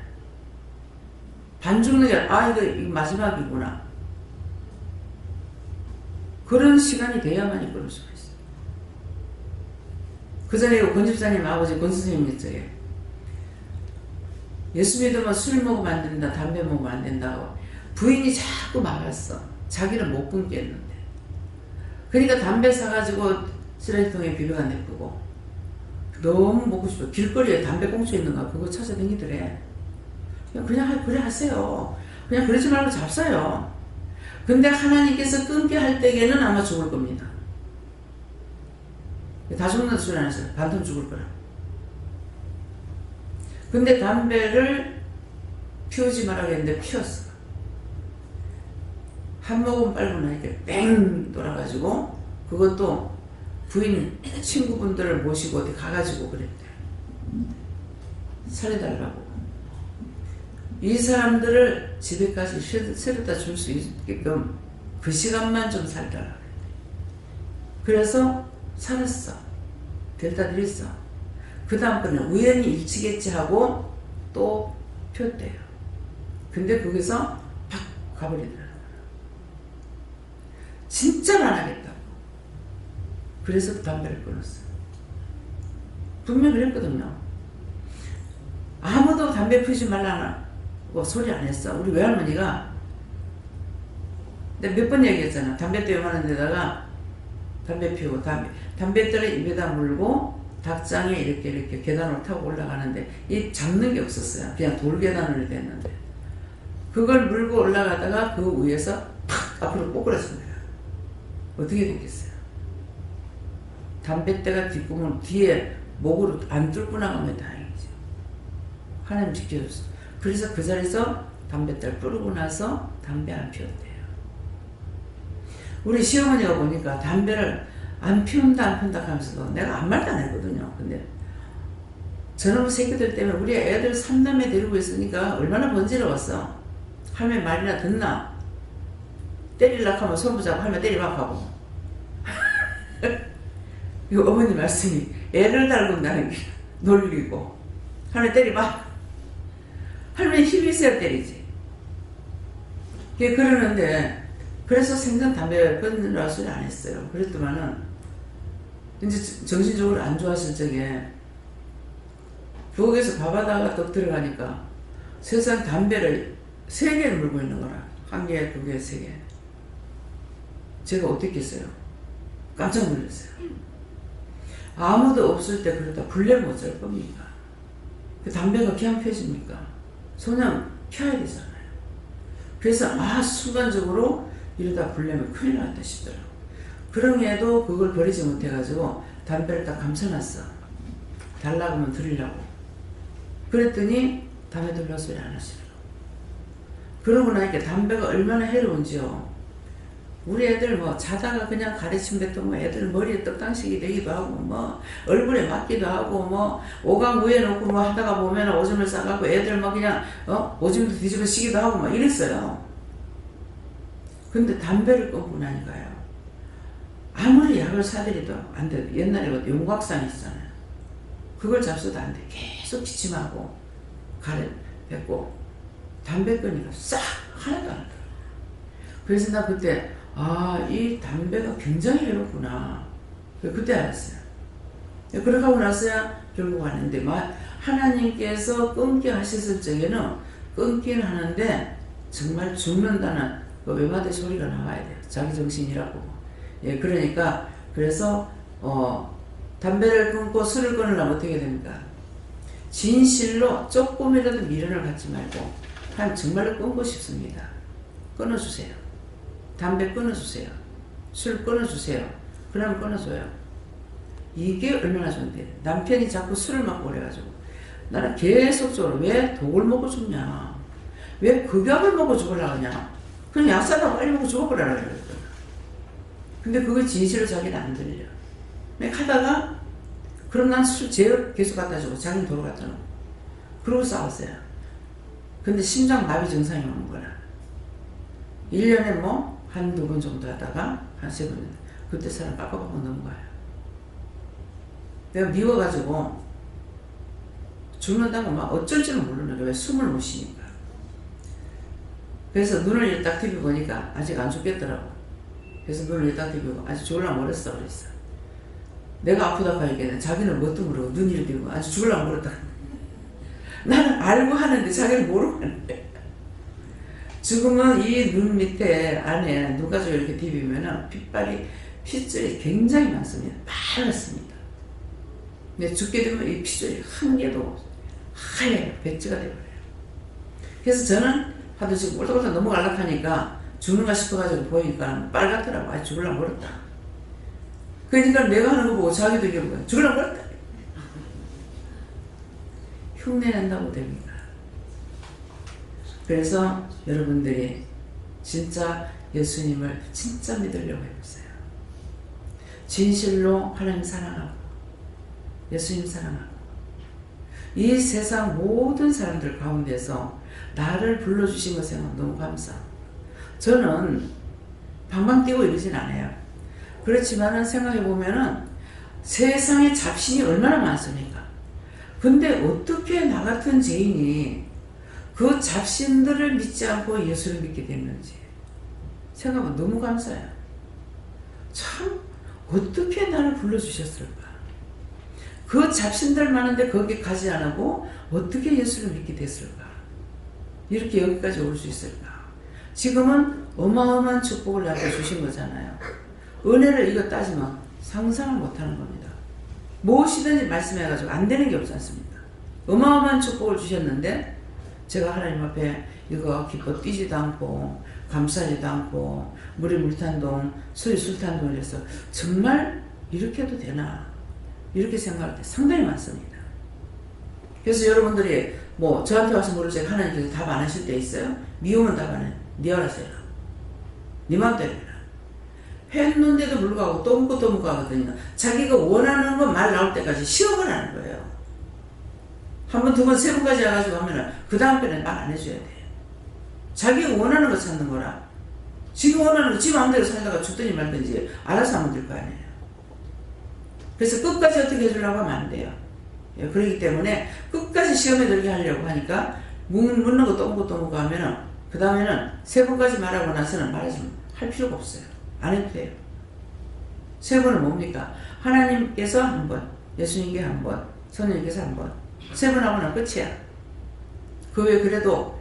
반 죽는 게 이거 마지막이구나. 그런 시간이 돼야만이 끊을 수가 있어요. 그 전에 권 집사님 아버지 권 선생님 있어요. 예수 믿으면 술 먹으면 안 된다, 담배 먹으면 안 된다고 부인이 자꾸 막았어. 자기는 못 끊게 했는데. 그러니까 담배 사가지고 쓰레기통에 비벼가 내쁘고 너무 먹고 싶어. 길거리에 담배 꽁초 있는가 그거 찾아다니더래. 그냥 그래 하세요. 그냥 그러지 말고 잡사요. 근데 하나님께서 끊게 할 때에는 아마 죽을 겁니다. 다 죽는다 소리 안 했어요. 반쯤 죽을 거라. 근데 담배를 피우지 말라고 했는데 피웠어. 한 모금 빨고 나니까 뺑 돌아가지고 그것도 부인 친구분들을 모시고 어디 가가지고 그랬대. 살려달라고. 이 사람들을 집에까지 세려다 줄 수 있게끔 그 시간만 좀 살달라고. 그래서 살았어. 데려다 드렸어. 그 다음번에 우연히 일치겠지 하고 또 폈대요. 근데 거기서 팍 가버리더라고요. 진짜로 안 하겠다고. 그래서 담배를 끊었어요. 분명히 그랬거든요. 아무도 담배 피우지 말라고 소리 안 했어. 우리 외할머니가 내가 몇 번 얘기했잖아. 담배대 요만한 데다가 담배 피우고 담배대를 입에다 물고 닭장에 이렇게 계단으로 타고 올라가는데 이 잡는 게 없었어요. 그냥 돌 계단으로 됐는데 그걸 물고 올라가다가 그 위에서 팍 앞으로 꼬꾸라진 거야. 어떻게 됐겠어요? 담배대가 뒷구멍 뒤에 목으로 안 뚫고 나가면 다행이죠. 하나님 지켜줬어. 그래서 그 자리에서 담배대를 뿌리고 나서 담배 안 피웠대요. 우리 시어머니가 보니까 담배를 안 피운다 하면서도 내가 아무 말도 안 했거든요. 근데 저놈 새끼들 때문에 우리 애들 3남매 데리고 있으니까 얼마나 번지러웠어. 할머니 말이나 듣나? 때리려고 하면 손 붙잡고 할머니 때리막 하고. 이거 어머니 말씀이 애를 달고 나는 게 놀리고 할머니 때리막. 할머니 힘이 있어야 때리지. 그러는데 그래서 생전 담배 끊으라 소리 안 했어요. 그랬더만은 이제 정신적으로 안 좋았을 적에 부엌에서 밥하다가 떡 들어가니까 세상 담배를 3개를 물고 있는 거라. 1개, 2개, 3개. 제가 어떻겠어요? 깜짝 놀랐어요. 아무도 없을 때 그러다 불내면 어쩔 겁니까? 그 담배가 그냥 펴집니까? 소냥 켜야 되잖아요. 그래서 순간적으로 이러다 불내면 큰일 났다 싶더라고. 그럼에도 그걸 버리지 못해가지고 담배를 딱 감춰놨어. 달라고 하면 드리려고. 그랬더니 담배 들려 소리 안 하시더라고. 그러고 나니까 담배가 얼마나 해로운지요. 우리 애들 뭐 자다가 그냥 가래침 뱉던 뭐 애들 머리에 떡당식이 되기도 하고 뭐 얼굴에 맞기도 하고 뭐 오강 위에 놓고 뭐 하다가 보면 오줌을 싸갖고 애들 뭐 그냥 오줌도 뒤집어 씌기도 하고 막 이랬어요. 근데 담배를 끊고 나니까요. 아무리 약을 사드려도 안 돼. 옛날에 용곽산 있잖아요. 그걸 잡숴도 안 돼. 계속 기침하고 가래 뱉고 담배 끊으니까 싹 하나도 안 하더라고요. 그래서 나 그때 이 담배가 굉장히 해롭구나. 그때 알았어요. 그렇게 하고 나서야 결국 하는데 하나님께서 끊게 하셨을 적에는 끊긴 하는데 정말 죽는다는 그 외마디 소리가 나와야 돼요. 자기 정신이라고. 예, 그러니까 그래서 담배를 끊고 술을 끊으려면 어떻게 됩니까? 진실로 조금이라도 미련을 갖지 말고 하나님 정말로 끊고 싶습니다. 끊어주세요. 담배 끊어주세요. 술 끊어주세요. 그러면 끊어줘요. 이게 얼마나 좋은데. 남편이 자꾸 술을 먹고 그래가지고 나는 계속적으로 왜 독을 먹고 죽냐. 왜 극약을 먹고 죽으려고 하냐. 그냥 약사가 빨리 먹고 죽어버려라 그랬거든. 근데 그거 진실로 자기는 안 들려. 막 하다가 그럼 난 술 제어 계속 갖다 주고 자기는 도로 갖다 놓고 그러고 싸웠어요. 근데 심장마비 증상이 오는 거야. 1년에 뭐 한두 번 정도 하다가 한 3번 그때 사람 빡빡빡 넘어가요. 내가 미워가지고 죽는다고 막 어쩔 줄은 모르는 거야. 왜 숨을 못 쉬니까. 그래서 눈을 딱 TV 보니까 아직 안 죽겠더라고. 그래서 눈을 딱 TV 보고 아직 죽으려고 멀었어 그랬어. 내가 아프다고 하니까 자기는 뭣도 모르고 눈 이렇게 뜨고 아직 죽으려고 멀었다. 나는 알고 하는데 자기는 모르고 하는데. 죽으면 이 눈 밑에 안에 눈 가지고 이렇게 디비면은 핏줄이 굉장히 많습니다. 빨갛습니다. 근데 죽게 되면 이 핏줄이 한 개도 하얘요. 백지가 되어버려요. 그래서 저는 하도 지금 꼴딱꼴딱 넘어가려고 하니까 죽는가 싶어가지고 보니까 빨갛더라고. 아, 죽으려고 멀었다. 그러니까 내가 하는 거 보고 자기도 이게 뭐야. 죽으려고 멀었다. 흉내낸다고 됩니까? 그래서 여러분들이 진짜 예수님을 진짜 믿으려고 해보세요. 진실로 하나님 사랑하고 예수님 사랑하고 이 세상 모든 사람들 가운데서 나를 불러주신 것에 너무 감사하고 저는 방방 뛰고 이러진 않아요. 그렇지만은 생각해보면은 세상에 잡신이 얼마나 많습니까? 근데 어떻게 나 같은 죄인이 그 잡신들을 믿지 않고 예수를 믿게 됐는지 생각하면 너무 감사해요. 참 어떻게 나를 불러주셨을까? 그 잡신들 많은데 거기 가지 않고 어떻게 예수를 믿게 됐을까? 이렇게 여기까지 올 수 있을까? 지금은 어마어마한 축복을 나한테 주신 거잖아요. 은혜를 이거 따지면 상상을 못하는 겁니다. 무엇이든지 말씀해가지고 안 되는 게 없지 않습니까? 어마어마한 축복을 주셨는데 제가 하나님 앞에 이거 기뻐 뛰지도 않고 감사하지도 않고 물이 물탄동 술이 술탄동 이래서 정말 이렇게 해도 되나 이렇게 생각할 때 상당히 많습니다. 그래서 여러분들이 뭐 저한테 와서 물을 때 하나님께서 답 안 하실 때 있어요? 미우면 답 안 해. 네 알아서 해라. 네 맘대로 해라. 했는데도 불구하고 또 묻고 또 묻고 하거든요. 자기가 원하는 건 말 나올 때까지 시험을 하는 거예요. 한 번, 두 번, 세 번까지 와가지고 하면은 그 다음 번에 말 안 해줘야 돼. 자기가 원하는 거 찾는 거라. 지금 원하는 거 지 마음대로 살다가 죽든지 말든지 알아서 하면 될 거 아니에요. 그래서 끝까지 어떻게 해주려고 하면 안 돼요. 예, 그렇기 때문에 끝까지 시험에 들게 하려고 하니까 묻는 거 또 묻고 또 묻고 하면은 그 다음에는 세 번까지 말하고 나서는 말하지 할 필요가 없어요. 안 해도 돼요. 세 번은 뭡니까? 하나님께서 한 번, 예수님께 한 번, 성령님께서 한 번. 세 번 하고 나면 끝이야. 그 외에 그래도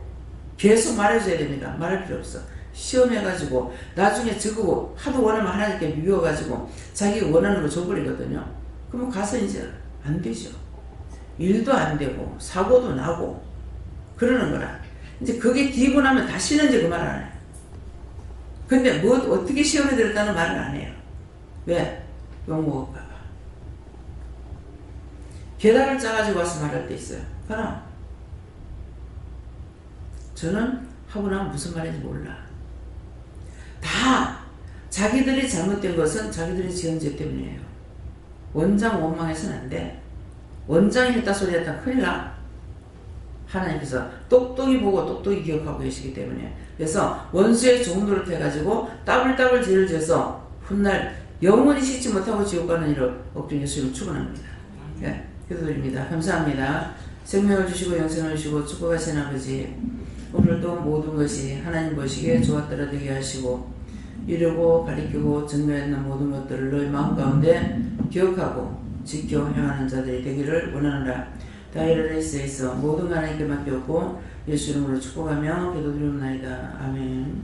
계속 말해줘야 됩니다. 말할 필요 없어. 시험해가지고 나중에 저거 하도 원하면 하나님께 미워가지고 자기가 원하는 거 줘버리거든요. 그러면 가서 이제 안 되죠. 일도 안 되고 사고도 나고 그러는 거라. 이제 그게 뒤고 나면 다시는 이제 그 말 안 해요. 근데 뭐 어떻게 시험에 들었다는 말을 안 해요. 왜? 욕먹을까봐. 계단을 짜가지고 와서 말할 때 있어요. 그럼 저는 하고 나면 무슨 말인지 몰라. 다 자기들이 잘못된 것은 자기들이 지은 죄 때문이에요. 원장 원망해서는 안 돼. 원장이 했다 소리 했다 큰일 나. 하나님께서 똑똑히 보고 똑똑히 기억하고 계시기 때문에. 그래서 원수의 좋은 노릇 해가지고 따블따블 죄를 져서 훗날 영원히 씻지 못하고 지옥 가는 일을 억정 예수님은 축원합니다. 예, 기도드립니다. 감사합니다. 생명을 주시고 영생을 주시고 축복하신 아버지, 오늘도 모든 것이 하나님 보시기에 좋았더라 되게 하시고 이루고 가리키고 증거했는 모든 것들을 너희 마음 가운데 기억하고 지켜 행하는 자들이 되기를 원하노라. 다이어레이스에서 모든 하나님께 맡겼고 예수 이름으로 축복하며 기도드리옵나이다. 아멘.